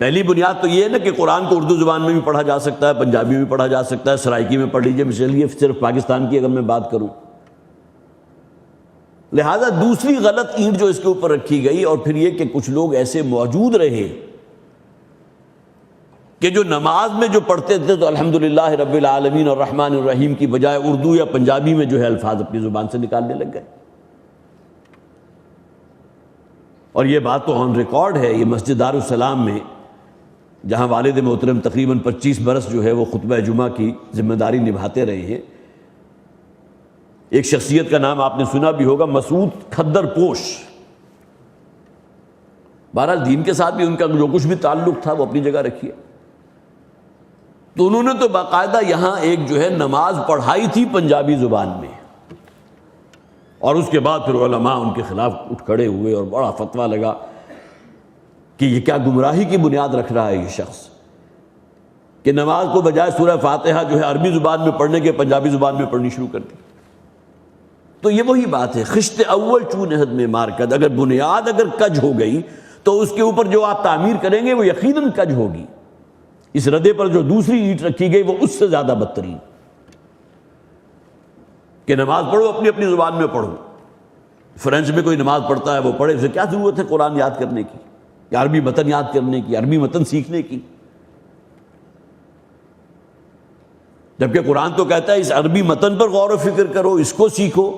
پہلی بنیاد تو یہ ہے نا کہ قرآن کو اردو زبان میں بھی پڑھا جا سکتا ہے، پنجابی میں پڑھا جا سکتا ہے، سرائکی میں پڑھ لیجیے، مثلاً صرف پاکستان کی اگر میں بات کروں۔ لہذا دوسری غلط اینٹ جو اس کے اوپر رکھی گئی، اور پھر یہ کہ کچھ لوگ ایسے موجود رہے کہ جو نماز میں جو پڑھتے تھے تو الحمدللہ رب العالمین اور الرحمن الرحیم کی بجائے اردو یا پنجابی میں جو ہے الفاظ اپنی زبان سے نکالنے لگ گئے۔ اور یہ بات تو آن ریکارڈ ہے، یہ مسجد دارالسلام میں جہاں والد محترم تقریباً 25 برس جو ہے وہ خطبہ جمعہ کی ذمہ داری نبھاتے رہے ہیں، ایک شخصیت کا نام آپ نے سنا بھی ہوگا، مسعود کھدر پوش۔ بہرحال دین کے ساتھ بھی ان کا جو کچھ بھی تعلق تھا وہ اپنی جگہ رکھیے، تو انہوں نے تو باقاعدہ یہاں ایک جو ہے نماز پڑھائی تھی پنجابی زبان میں، اور اس کے بعد پھر علماء ان کے خلاف اٹھ کھڑے ہوئے اور بڑا فتویٰ لگا کہ یہ کیا گمراہی کی بنیاد رکھ رہا ہے یہ شخص کہ نماز کو بجائے سورہ فاتحہ جو ہے عربی زبان میں پڑھنے کے پنجابی زبان میں پڑھنی شروع کر دی۔ تو یہ وہی بات ہے، خشت اول چون عہد میں مارکد، اگر بنیاد اگر کج ہو گئی تو اس کے اوپر جو آپ تعمیر کریں گے وہ یقیناً کج ہوگی۔ اس ردے پر جو دوسری اینٹ رکھی گئی وہ اس سے زیادہ بدترین، کہ نماز پڑھو اپنی اپنی زبان میں پڑھو۔ فرینچ میں کوئی نماز پڑھتا ہے وہ پڑھے، اسے کیا ضرورت ہے قرآن یاد کرنے کی یا عربی متن یاد کرنے کی، عربی متن سیکھنے کی؟ جبکہ قرآن تو کہتا ہے اس عربی متن پر غور و فکر کرو، اس کو سیکھو۔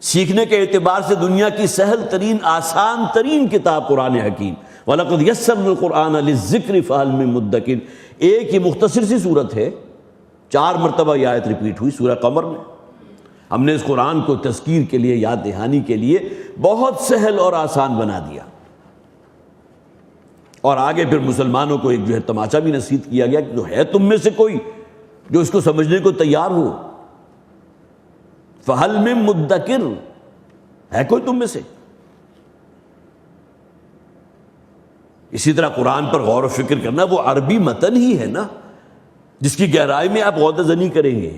سیکھنے کے اعتبار سے دنیا کی سہل ترین آسان ترین کتاب قرآن حکیم، وَلَقَدْ يَسَّرْنَا الْقُرْآنَ لِلذِّكْرِ فَهَلْ مِن مُدَّكِرٍ، ایک ہی مختصر سی صورت ہے، 4 مرتبہ یہ آیت ریپیٹ ہوئی سورہ قمر میں۔ ہم نے اس قرآن کو تذکیر کے لیے، یاد دہانی کے لیے بہت سہل اور آسان بنا دیا، اور آگے پھر مسلمانوں کو ایک جو ہے تماچا بھی نصیحت کیا گیا کہ جو ہے تم میں سے کوئی جو اس کو سمجھنے کو تیار ہو، فَهَلْ مِن مُدَّكِرٍ، ہے کوئی تم میں سے؟ اسی طرح قرآن پر غور و فکر کرنا، وہ عربی متن ہی ہے نا جس کی گہرائی میں آپ غور و زنی کریں گے۔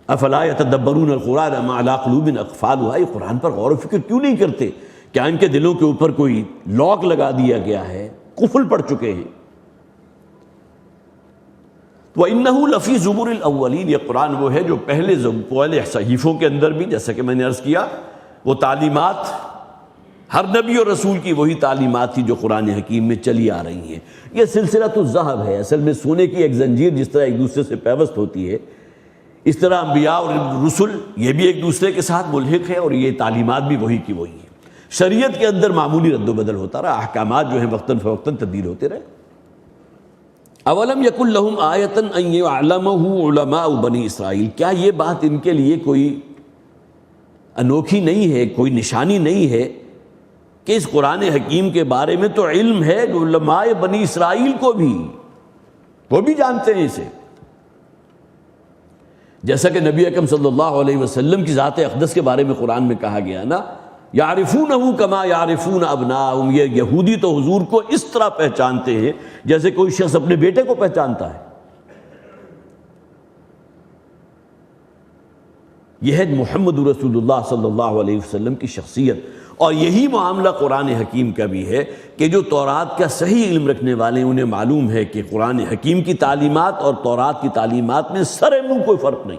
افلا یتدبرون القرآن ام علی قلوب اقفالها، یہ قرآن پر غور و فکر کیوں نہیں کرتے؟ کیا ان کے دلوں کے اوپر کوئی لاک لگا دیا گیا ہے، قفل پڑ چکے ہیں؟ وَإِنَّهُ لَفِي زُبُرِ الْأَوَّلِينَ، یہ قرآن وہ ہے جو پہلے صحیفوں کے اندر بھی، جیسا کہ میں نے عرض کیا، وہ تعلیمات ہر نبی اور رسول کی وہی تعلیمات تھی جو قرآن حکیم میں چلی آ رہی ہیں۔ یہ سلسلۃ الذہب ہے، اصل میں سونے کی ایک زنجیر جس طرح ایک دوسرے سے پیوست ہوتی ہے، اس طرح انبیاء اور رسل یہ بھی ایک دوسرے کے ساتھ ملحق ہے، اور یہ تعلیمات بھی وہی کی وہی ہیں۔ شریعت کے اندر معمولی رد و بدل ہوتا رہا، احکامات جو ہیں وقتاً فوقتاً تبدیل ہوتے رہے۔ اولم یکن لہم آیۃ ان یعلمہ علماء بنی اسرائیل، کیا یہ بات ان کے لیے کوئی انوکھی نہیں ہے، کوئی نشانی نہیں ہے کہ اس قرآن حکیم کے بارے میں تو علم ہے جو علماء بنی اسرائیل کو بھی، وہ بھی جانتے ہیں اسے؟ جیسا کہ نبی اکرم صلی اللہ علیہ وسلم کی ذات اقدس کے بارے میں قرآن میں کہا گیا نا، یعرفونہ کما یعرفون ابناءہم، یہ یہودی تو حضور کو اس طرح پہچانتے ہیں جیسے کوئی شخص اپنے بیٹے کو پہچانتا ہے۔ یہ ہے محمد رسول اللہ صلی اللہ علیہ وسلم کی شخصیت، اور یہی معاملہ قرآن حکیم کا بھی ہے کہ جو تورات کا صحیح علم رکھنے والے انہیں معلوم ہے کہ قرآن حکیم کی تعلیمات اور تورات کی تعلیمات میں سر منہ کوئی فرق نہیں۔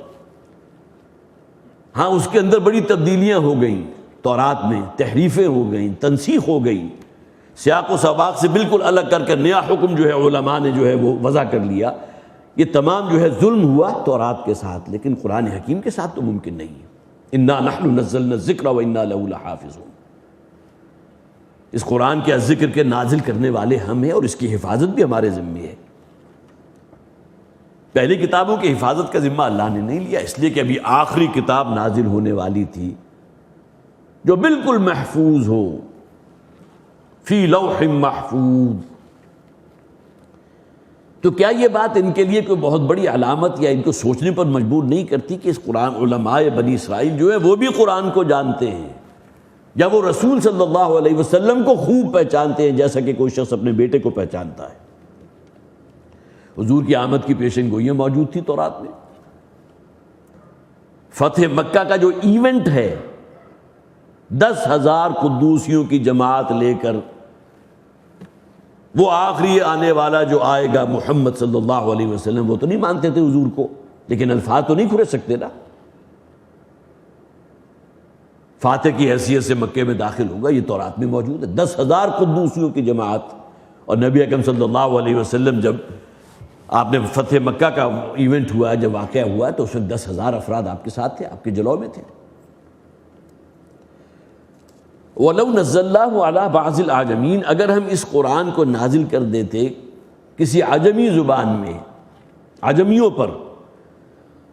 ہاں اس کے اندر بڑی تبدیلیاں ہو گئیں، تورات میں تحریفیں ہو گئیں، تنسیخ ہو گئی، سیاق و سباق سے بالکل الگ کر کے نیا حکم جو ہے علماء نے جو ہے وہ وضع کر لیا۔ یہ تمام جو ہے ظلم ہوا تورات کے ساتھ، لیکن قرآن حکیم کے ساتھ تو ممکن نہیں ہے۔ انا نحن نزلنا الذکر وانا لہ لحافظون، اس قرآن کے ذکر کے نازل کرنے والے ہم ہیں، اور اس کی حفاظت بھی ہمارے ذمے ہے۔ پہلی کتابوں کی حفاظت کا ذمہ اللہ نے نہیں لیا، اس لیے کہ ابھی آخری کتاب نازل ہونے والی تھی جو بالکل محفوظ ہو، فی لوح محفوظ۔ تو کیا یہ بات ان کے لیے کوئی بہت بڑی علامت یا ان کو سوچنے پر مجبور نہیں کرتی کہ اس قرآن، علماء بنی اسرائیل جو ہے وہ بھی قرآن کو جانتے ہیں، یا وہ رسول صلی اللہ علیہ وسلم کو خوب پہچانتے ہیں جیسا کہ کوئی شخص اپنے بیٹے کو پہچانتا ہے۔ حضور کی آمد کی پیشن گوئیاں موجود تھی تورات میں۔ فتح مکہ کا جو ایونٹ ہے، 10,000 قدوسیوں کی جماعت لے کر وہ آخری آنے والا جو آئے گا محمد صلی اللہ علیہ وسلم، وہ تو نہیں مانتے تھے حضور کو، لیکن الفاظ تو نہیں کھرے سکتے نا۔ فاتح کی حیثیت سے مکے میں داخل ہوگا، یہ تورات میں موجود ہے، 10,000 قدوسیوں کی جماعت۔ اور نبی اکرم صلی اللہ علیہ وسلم جب آپ نے فتح مکہ کا ایونٹ ہوا، جب واقعہ ہوا تو اس میں 10,000 افراد آپ کے ساتھ تھے، آپ کے جلوہ میں تھے۔ وَلَوْ نَزَّلْنَاهُ عَلَى بَعْضِ الْأَعْجَمِينَ، اگر ہم اس قرآن کو نازل کر دیتے کسی عجمی زبان میں، عجمیوں پر،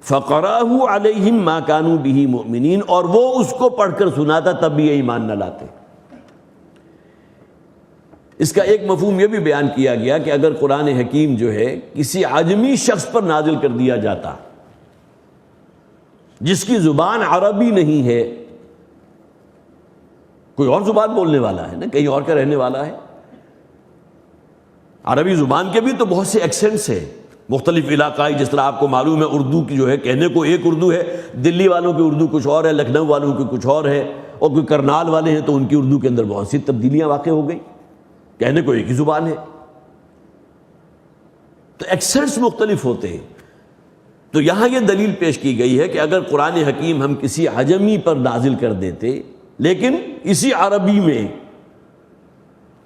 فَقَرَأَهُ عَلَيْهِمْ مَا كَانُوا بِهِ مُؤْمِنِينَ، اور وہ اس کو پڑھ کر سناتا تب بھی یہ ایمان نہ لاتے۔ اس کا ایک مفہوم یہ بھی بیان کیا گیا کہ اگر قرآن حکیم جو ہے کسی عجمی شخص پر نازل کر دیا جاتا جس کی زبان عربی نہیں ہے، کوئی اور زبان بولنے والا ہے نا، کہیں اور کا رہنے والا ہے، عربی زبان کے بھی تو بہت سے ایکسنٹس ہیں مختلف علاقائی، جس طرح آپ کو معلوم ہے اردو کی جو ہے کہنے کو ایک اردو ہے، دلی والوں کی اردو کچھ اور ہے، لکھنؤ والوں کی کچھ اور ہے، اور کوئی کرنال والے ہیں تو ان کی اردو کے اندر بہت سی تبدیلیاں واقع ہو گئی، کہنے کو ایک ہی زبان ہے، تو ایکسنٹس مختلف ہوتے ہیں۔ تو یہاں یہ دلیل پیش کی گئی ہے کہ اگر قرآن حکیم ہم کسی عجمی پر نازل کر دیتے لیکن اسی عربی میں،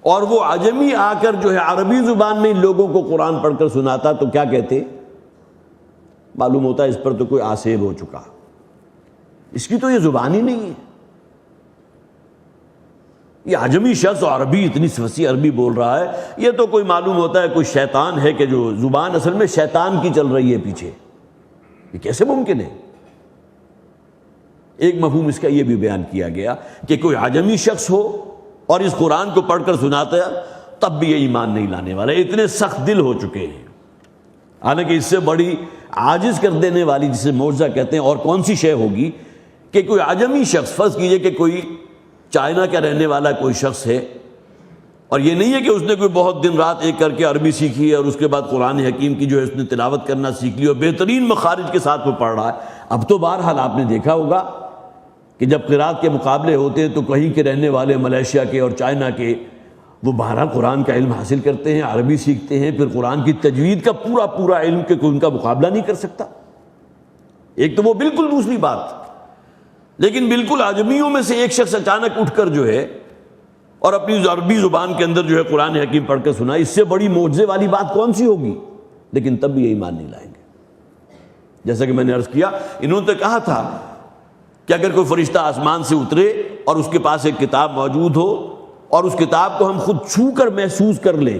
اور وہ عجمی آ کر جو ہے عربی زبان میں لوگوں کو قرآن پڑھ کر سناتا تو کیا کہتے؟ معلوم ہوتا ہے اس پر تو کوئی آسیب ہو چکا، اس کی تو یہ زبان ہی نہیں ہے، یہ عجمی شخص عربی اتنی وسیع عربی بول رہا ہے، یہ تو کوئی معلوم ہوتا ہے کوئی شیطان ہے کہ جو زبان اصل میں شیطان کی چل رہی ہے پیچھے، یہ کیسے ممکن ہے؟ ایک مفہوم اس کا یہ بھی بیان کیا گیا کہ کوئی عجمی شخص ہو اور اس قرآن کو پڑھ کر سناتا ہے تب بھی یہ ایمان نہیں لانے والا، اتنے سخت دل ہو چکے ہیں۔ حالانکہ اس سے بڑی عاجز کر دینے والی جسے معجزہ کہتے ہیں اور کون سی شے ہوگی کہ کوئی عجمی شخص، فرض کیجئے کہ کوئی چائنا کا رہنے والا کوئی شخص ہے، اور یہ نہیں ہے کہ اس نے کوئی بہت دن رات ایک کر کے عربی سیکھی ہے اور اس کے بعد قرآن حکیم کی جو ہے اس نے تلاوت کرنا سیکھ لی اور بہترین مخارج کے ساتھ وہ پڑھ رہا ہے۔ اب تو بہرحال آپ نے دیکھا ہوگا کہ جب قرات کے مقابلے ہوتے ہیں تو کہیں کے رہنے والے ملیشیا کے اور چائنا کے وہ بہرحال قرآن کا علم حاصل کرتے ہیں، عربی سیکھتے ہیں، پھر قرآن کی تجوید کا پورا علم کہ کوئی ان کا مقابلہ نہیں کر سکتا۔ ایک تو وہ بالکل دوسری بات، لیکن بالکل عجمیوں میں سے ایک شخص اچانک اٹھ کر جو ہے اور اپنی عربی زبان کے اندر جو ہے قرآن حکیم پڑھ کر سنا، اس سے بڑی معجزے والی بات کون سی ہوگی؟ لیکن تب بھی یہ ایمان نہیں لائیں گے۔ جیسا کہ میں نے عرض کیا، انہوں نے کہا تھا کہ اگر کوئی فرشتہ آسمان سے اترے اور اس کے پاس ایک کتاب موجود ہو اور اس کتاب کو ہم خود چھو کر محسوس کر لیں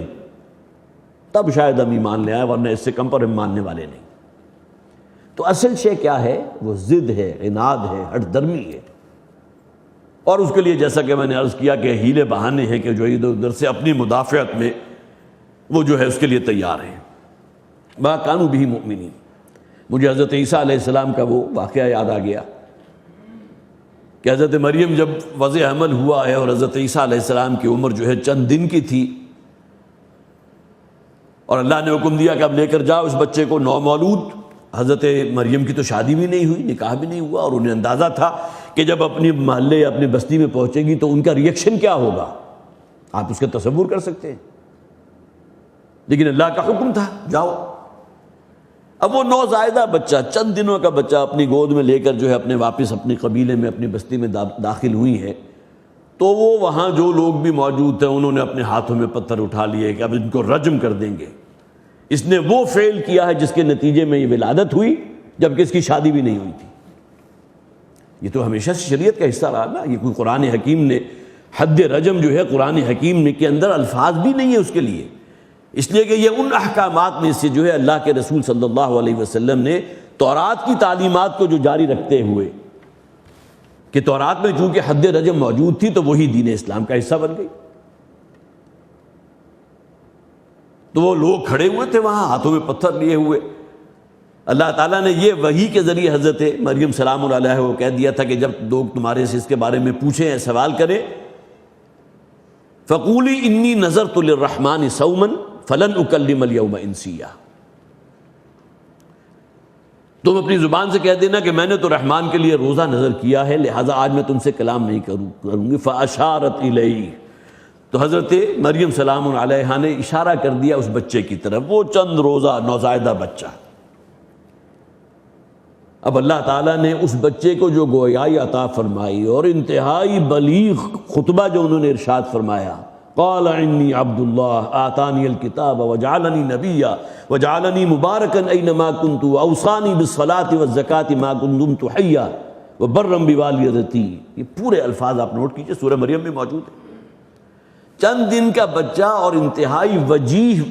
تب شاید ہم ایمان لے آئیں، ورنہ اس سے کم پر ہم ماننے والے نہیں۔ تو اصل شے کیا ہے؟ وہ ضد ہے، عناد ہے، ہٹ درمی ہے، اور اس کے لیے جیسا کہ میں نے عرض کیا کہ ہیلے بہانے ہیں کہ جو ادھر ادھر سے اپنی مدافعت میں وہ جو ہے اس کے لیے تیار ہیں۔ ما کانوا بہ مؤمنین۔ مجھے حضرت عیسیٰ علیہ السلام کا وہ واقعہ یاد آ گیا کہ حضرت مریم جب وضع حمل ہوا ہے اور حضرت عیسیٰ علیہ السلام کی عمر جو ہے چند دن کی تھی، اور اللہ نے حکم دیا کہ اب لے کر جاؤ اس بچے کو نومولود۔ حضرت مریم کی تو شادی بھی نہیں ہوئی، نکاح بھی نہیں ہوا، اور انہیں اندازہ تھا کہ جب اپنی محلے یا اپنی بستی میں پہنچے گی تو ان کا ریئیکشن کیا ہوگا، آپ اس کا تصور کر سکتے ہیں۔ لیکن اللہ کا حکم تھا جاؤ۔ اب وہ نوزائیدہ بچہ، چند دنوں کا بچہ اپنی گود میں لے کر جو ہے اپنے واپس اپنی قبیلے میں اپنی بستی میں داخل ہوئی ہے، تو وہ وہاں جو لوگ بھی موجود تھے انہوں نے اپنے ہاتھوں میں پتھر اٹھا لیے کہ اب ان کو رجم کر دیں گے۔ اس نے وہ فعل کیا ہے جس کے نتیجے میں یہ ولادت ہوئی جبکہ اس کی شادی بھی نہیں ہوئی تھی۔ یہ تو ہمیشہ سے شریعت کا حصہ رہا نا، یہ کوئی قرآن حکیم نے حد رجم جو ہے قرآن حکیم کے اندر الفاظ بھی نہیں ہے اس کے لیے، اس لیے کہ یہ ان احکامات میں سے جو ہے اللہ کے رسول صلی اللہ علیہ وسلم نے تورات کی تعلیمات کو جو جاری رکھتے ہوئے کہ تورات میں چونکہ حد رجم موجود تھی تو وہی دین اسلام کا حصہ بن گئی۔ تو وہ لوگ کھڑے ہوئے تھے وہاں ہاتھوں میں پتھر لیے ہوئے. اللہ تعالیٰ نے یہ وحی کے ذریعے حضرت مریم سلام اللہ علیہ کو کہہ دیا تھا کہ جب لوگ تمہارے سے اس کے بارے میں پوچھیں، سوال کریں، فقولی انی نذرت للرحمن صوما فلن اکلم اليوم انسیا، تم اپنی زبان سے کہہ دینا کہ میں نے تو رحمان کے لیے روزہ نظر کیا ہے، لہٰذا آج میں تم سے کلام نہیں کروں گی. فاشارت الیہ، تو حضرت مریم سلام علیہا نے اشارہ کر دیا اس بچے کی طرف، وہ چند روزہ نوزائیدہ بچہ. اب اللہ تعالیٰ نے اس بچے کو جو گویائی عطا فرمائی اور انتہائی بلیغ خطبہ جو انہوں نے ارشاد فرمایا، قال انی عبد اللہ آتانی الکتاب وجعلنی نبیا وجعلنی مبارکا اینما کنت اوصانی بالصلاۃ والزکاۃ ما دمت حیا وبرا بوالدتی. یہ پورے الفاظ آپ نوٹ کیجئے، سورہ مریم میں موجود ہے. چند دن کا بچہ اور انتہائی وجیح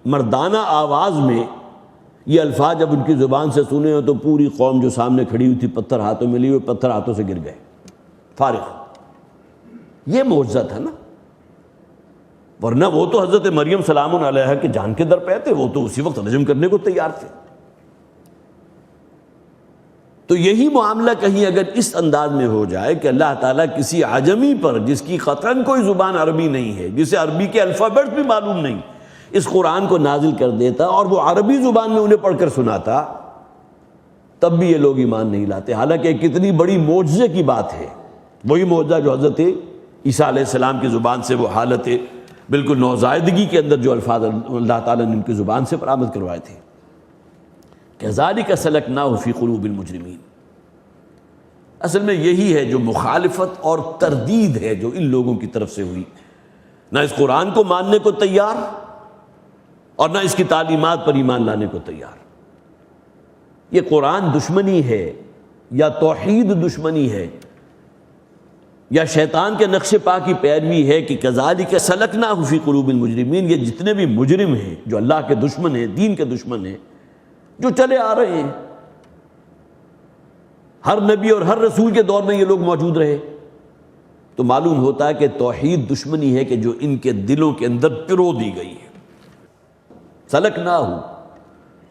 مردانہ آواز میں یہ الفاظ جب ان کی زبان سے سنے ہو تو پوری قوم جو سامنے کھڑی ہوئی تھی پتھر ہاتھوں میں لیے ہوئے پتھر ہاتھوں سے گر گئے فارغ. یہ معجزہ تھا نا، ورنہ وہ تو حضرت مریم سلام علیہا کے جان کے در پہ تھے، وہ تو اسی وقت رجم کرنے کو تیار تھے. تو یہی معاملہ کہیں اگر اس انداز میں ہو جائے کہ اللہ تعالیٰ کسی عجمی پر جس کی قطعاً کوئی زبان عربی نہیں ہے، جسے عربی کے الفابیٹ بھی معلوم نہیں، اس قرآن کو نازل کر دیتا اور وہ عربی زبان میں انہیں پڑھ کر سناتا، تب بھی یہ لوگ ایمان نہیں لاتے. حالانکہ کتنی بڑی معجزے کی بات ہے، وہی معجزہ جو حضرت عیسیٰ علیہ السلام کی زبان سے وہ حالت بالکل نوزائیدگی کے اندر جو الفاظ اللہ تعالیٰ نے ان کی زبان سے برآمد کروائے تھے. کذالک سلکناہ فی قلوب المجرمین. اصل میں یہی ہے جو مخالفت اور تردید ہے جو ان لوگوں کی طرف سے ہوئی، نہ اس قرآن کو ماننے کو تیار اور نہ اس کی تعلیمات پر ایمان لانے کو تیار. یہ قرآن دشمنی ہے یا توحید دشمنی ہے یا شیطان کے نقش پا کی پیروی ہے کہ کذالک سلکناہ فی قلوب المجرمین. یہ جتنے بھی مجرم ہیں جو اللہ کے دشمن ہیں، دین کے دشمن ہیں، جو چلے آ رہے ہیں، ہر نبی اور ہر رسول کے دور میں یہ لوگ موجود رہے، تو معلوم ہوتا ہے کہ توحید دشمنی ہے کہ جو ان کے دلوں کے اندر پرو دی گئی ہے. سلکناہ،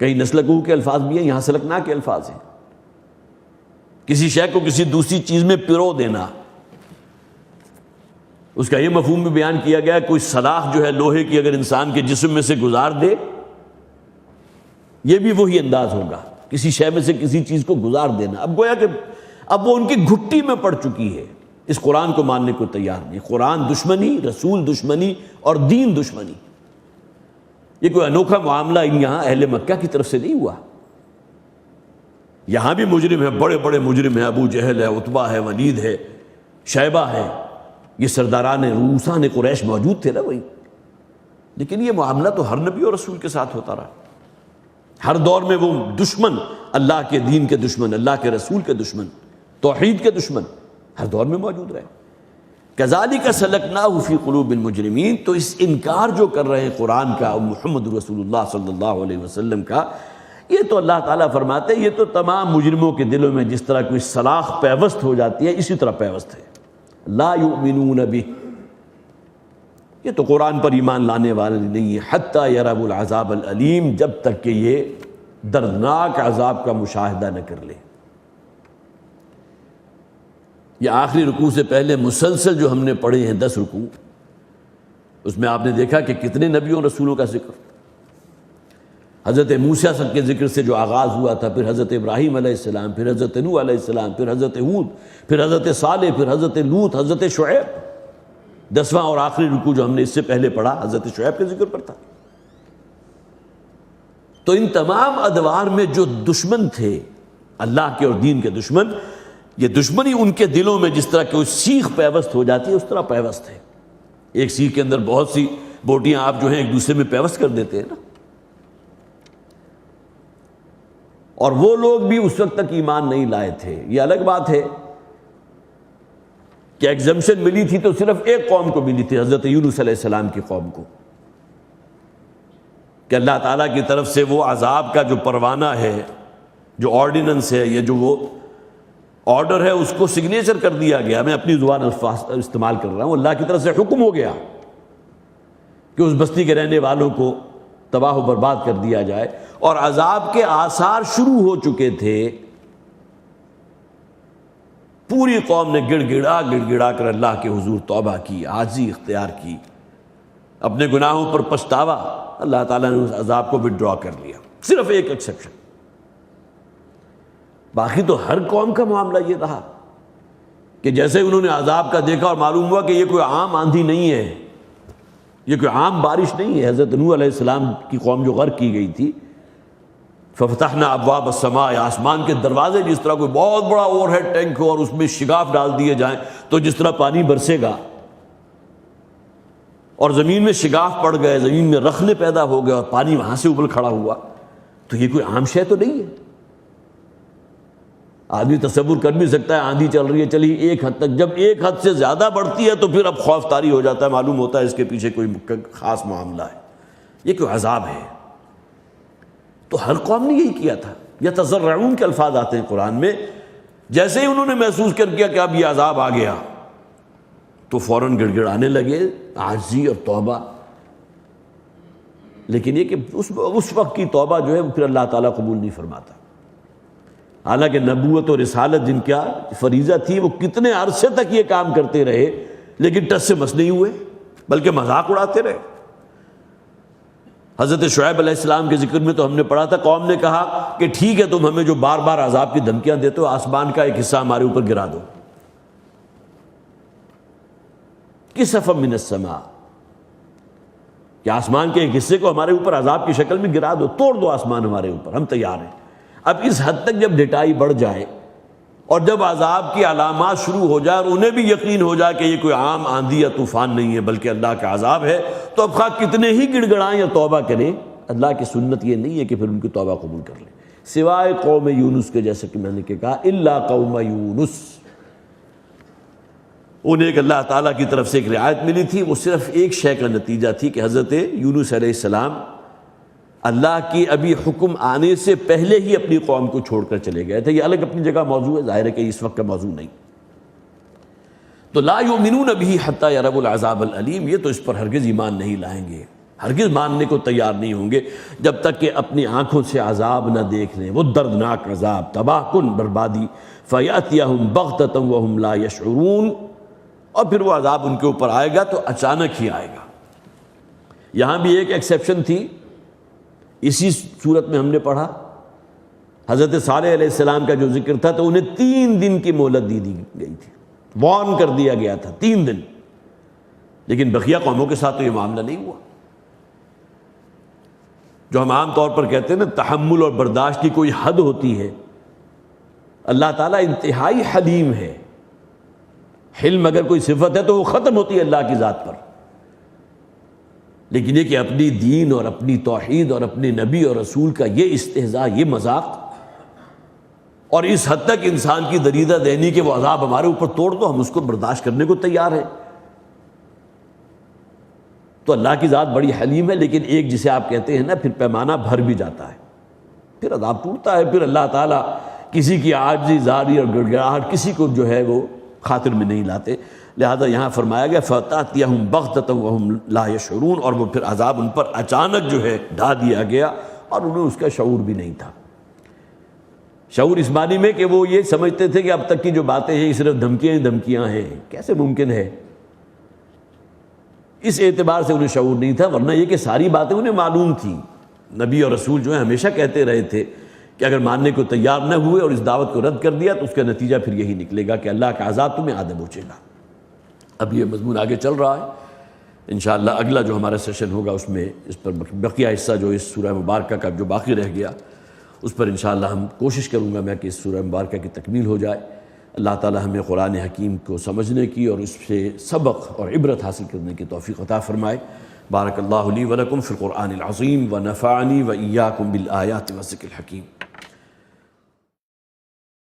کہیں نسلکو کے الفاظ بھی ہیں، یہاں سلکنا کے الفاظ ہیں. کسی شے کو کسی دوسری چیز میں پرو دینا، اس کا یہ مفہوم بھی بیان کیا گیا، کوئی سلاخ جو ہے لوہے کی اگر انسان کے جسم میں سے گزار دے، یہ بھی وہی انداز ہوگا، کسی شے میں سے کسی چیز کو گزار دینا. اب گویا کہ اب وہ ان کی گھٹی میں پڑ چکی ہے، اس قرآن کو ماننے کو تیار نہیں. قرآن دشمنی، رسول دشمنی اور دین دشمنی. یہ کوئی انوکھا معاملہ یہاں اہل مکہ کی طرف سے نہیں ہوا. یہاں بھی مجرم ہیں، بڑے بڑے مجرم ہیں، ابو جہل ہے، عتبہ ہے، ولید ہے، شیبہ ہے، یہ سرداران روسان قریش موجود تھے نا وہی. لیکن یہ معاملہ تو ہر نبی اور رسول کے ساتھ ہوتا رہا. ہر دور میں وہ دشمن، اللہ کے دین کے دشمن، اللہ کے رسول کے دشمن، توحید کے دشمن ہر دور میں موجود رہے. کذالک سلکناہ فی قلوب المجرمین. تو اس انکار جو کر رہے ہیں قرآن کا، محمد رسول اللہ صلی اللہ علیہ وسلم کا، یہ تو اللہ تعالیٰ فرماتے ہیں یہ تو تمام مجرموں کے دلوں میں جس طرح کوئی سلاخ پیوست ہو جاتی ہے اسی طرح پیوست ہے. لا یؤمنون بہ، یہ تو قرآن پر ایمان لانے والے نہیں ہے، حتی یروا العذاب العلیم، جب تک کہ یہ دردناک عذاب کا مشاہدہ نہ کر لے. یہ آخری رکوع سے پہلے مسلسل جو ہم نے پڑھے ہیں 10 رکوع، اس میں آپ نے دیکھا کہ کتنے نبیوں رسولوں کا ذکر. حضرت موسیٰ کے ذکر سے جو آغاز ہوا تھا، پھر حضرت ابراہیم علیہ السلام، پھر حضرت نوح علیہ السلام، پھر حضرت ہود، پھر حضرت صالح، پھر حضرت لوط، حضرت شعیب. 10واں اور آخری رکوع جو ہم نے اس سے پہلے پڑھا حضرت شعیب کے ذکر پر تھا. تو ان تمام ادوار میں جو دشمن تھے اللہ کے اور دین کے دشمن، یہ دشمنی ان کے دلوں میں جس طرح کوئی سیخ پیوست ہو جاتی ہے اس طرح پیوست ہے. ایک سیخ کے اندر بہت سی بوٹیاں آپ جو ہیں ایک دوسرے میں پیوست کر دیتے ہیں نا. اور وہ لوگ بھی اس وقت تک ایمان نہیں لائے تھے. یہ الگ بات ہے کہ ایگزمپشن ملی تھی تو صرف ایک قوم کو ملی تھی، حضرت یونس علیہ السلام کی قوم کو، کہ اللہ تعالیٰ کی طرف سے وہ عذاب کا جو پروانہ ہے، جو آرڈیننس ہے، یہ جو وہ آرڈر ہے، اس کو سگنیچر کر دیا گیا. میں اپنی زبان استعمال کر رہا ہوں، اللہ کی طرف سے حکم ہو گیا کہ اس بستی کے رہنے والوں کو تباہ و برباد کر دیا جائے، اور عذاب کے آثار شروع ہو چکے تھے، پوری قوم نے گڑ گڑا کر اللہ کے حضور توبہ کی، عاجزی اختیار کی، اپنے گناہوں پر پچھتاوا، اللہ تعالیٰ نے اس عذاب کو وڈرا کر لیا۔ صرف ایک ایکسیپشن، باقی تو ہر قوم کا معاملہ یہ رہا کہ جیسے انہوں نے عذاب کا دیکھا اور معلوم ہوا کہ یہ کوئی عام آندھی نہیں ہے، یہ کوئی عام بارش نہیں ہے۔ حضرت نوح علیہ السلام کی قوم جو غرق کی گئی تھی، ففتحنا ابواب السماء، آسمان کے دروازے جس طرح کوئی بہت بڑا اوور ہیڈ ٹینک ہو اور اس میں شگاف ڈال دیے جائیں تو جس طرح پانی برسے گا، اور زمین میں شگاف پڑ گئے، زمین میں رخنے پیدا ہو گئے اور پانی وہاں سے ابل کھڑا ہوا، تو یہ کوئی عام شے تو نہیں ہے۔ آدمی تصور کر بھی سکتا ہے آندھی چل رہی ہے، چلی ایک حد تک، جب ایک حد سے زیادہ بڑھتی ہے تو پھر اب خوف طاری ہو جاتا ہے، معلوم ہوتا ہے اس کے پیچھے کوئی خاص معاملہ ہے، یہ کوئی عذاب ہے۔ تو ہر قوم نے یہی کیا تھا۔ یتضرعون کے الفاظ آتے ہیں قرآن میں، جیسے ہی انہوں نے محسوس کر کیا کہ اب یہ عذاب آ گیا تو فوراً گڑ گڑانے لگے، عاجزی اور توبہ۔ لیکن یہ کہ اس وقت کی توبہ جو ہے پھر اللہ تعالیٰ قبول نہیں فرماتا۔ حالانکہ نبوت اور رسالت جن کا فریضہ تھی، وہ کتنے عرصے تک یہ کام کرتے رہے، لیکن ٹس سے مس نہیں ہوئے، بلکہ مذاق اڑاتے رہے۔ حضرت شعیب علیہ السلام کے ذکر میں تو ہم نے پڑھا تھا، قوم نے کہا کہ ٹھیک ہے تم ہمیں جو بار بار عذاب کی دھمکیاں دیتے ہو، آسمان کا ایک حصہ ہمارے اوپر گرا دو، کسفا من السماء، کہ آسمان کے ایک حصے کو ہمارے اوپر عذاب کی شکل میں گرا دو، توڑ دو آسمان ہمارے اوپر، ہم تیار ہیں۔ اب اس حد تک جب ڈٹائی بڑھ جائے اور جب عذاب کی علامات شروع ہو جائے اور انہیں بھی یقین ہو جائے کہ یہ کوئی عام آندھی یا طوفان نہیں ہے بلکہ اللہ کا عذاب ہے، تو اب خواہ کتنے ہی گڑ گڑائیں یا توبہ کریں، اللہ کی سنت یہ نہیں ہے کہ پھر ان کی توبہ قبول کر لیں، سوائے قوم یونس کے، جیسے کہ میں نے کہا الا قوم یونس، انہیں ایک اللہ تعالیٰ کی طرف سے ایک رعایت ملی تھی، وہ صرف ایک شے کا نتیجہ تھی کہ حضرت یونس علیہ السلام اللہ کی ابھی حکم آنے سے پہلے ہی اپنی قوم کو چھوڑ کر چلے گئے تھے۔ یہ الگ اپنی جگہ موضوع ہے، ظاہر ہے کہ اس وقت کا موضوع نہیں۔ تو لا یؤمنون بہ حتی یروا العذاب العلیم، یہ تو اس پر ہرگز ایمان نہیں لائیں گے، ہرگز ماننے کو تیار نہیں ہوں گے جب تک کہ اپنی آنکھوں سے عذاب نہ دیکھ لیں، وہ دردناک عذاب، تباہ کن بربادی، فیأتیہم بغتۃ وہم لا یشعرون، اور پھر وہ عذاب ان کے اوپر آئے گا تو اچانک ہی آئے گا۔ یہاں بھی ایک ایکسیپشن تھی، اسی صورت میں ہم نے پڑھا، حضرت صالح علیہ السلام کا جو ذکر تھا تو انہیں 3 دن کی مہلت دی گئی تھی، وارن کر دیا گیا تھا 3 دن، لیکن بقیہ قوموں کے ساتھ تو یہ معاملہ نہیں ہوا۔ جو ہم عام طور پر کہتے ہیں نا تحمل اور برداشت کی کوئی حد ہوتی ہے، اللہ تعالیٰ انتہائی حلیم ہے۔ حلم اگر کوئی صفت ہے تو وہ ختم ہوتی ہے اللہ کی ذات پر، لیکن یہ کہ اپنی دین اور اپنی توحید اور اپنے نبی اور رسول کا یہ استہزاء، یہ مذاق، اور اس حد تک انسان کی دریدہ دہنی کہ وہ عذاب ہمارے اوپر توڑ دو، ہم اس کو برداشت کرنے کو تیار ہیں۔ تو اللہ کی ذات بڑی حلیم ہے، لیکن ایک جسے آپ کہتے ہیں نا پھر پیمانہ بھر بھی جاتا ہے، پھر عذاب ٹوٹتا ہے، پھر اللہ تعالیٰ کسی کی عاجزی، زاری اور گڑگڑاہٹ کسی کو جو ہے وہ خاطر میں نہیں لاتے۔ لہذا یہاں فرمایا گیا فَتَأْتِيَهُمْ بَغْتَةً وَهُمْ لَا يَشْعُرُونَ، اور وہ پھر عذاب ان پر اچانک جو ہے ڈھا دیا گیا اور انہیں اس کا شعور بھی نہیں تھا۔ شعور اس معنی میں کہ وہ یہ سمجھتے تھے کہ اب تک کی جو باتیں ہیں یہ صرف دھمکیاں ہی دھمکیاں ہیں، کیسے ممکن ہے؟ اس اعتبار سے انہیں شعور نہیں تھا، ورنہ یہ کہ ساری باتیں انہیں معلوم تھیں۔ نبی اور رسول جو ہیں ہمیشہ کہتے رہے تھے کہ اگر ماننے کو تیار نہ ہوئے اور اس دعوت کو رد کر دیا تو اس کا نتیجہ پھر یہی نکلے گا کہ اللہ کا عذاب تمہیں آدھا پہنچے گا۔ اب یہ مضمون آگے چل رہا ہے، انشاءاللہ اگلا جو ہمارا سیشن ہوگا اس میں اس پر بقیہ حصہ جو اس سورہ مبارکہ کا جو باقی رہ گیا اس پر انشاءاللہ ہم کوشش کروں گا میں کہ اس سورہ مبارکہ کی تکمیل ہو جائے۔ اللہ تعالی ہمیں قرآن حکیم کو سمجھنے کی اور اس سے سبق اور عبرت حاصل کرنے کی توفیق عطا فرمائے۔ بارک اللہ لی ولکم فی القرآن العظیم ونفعنی وإیاکم بالآیات والذکر الحکیم۔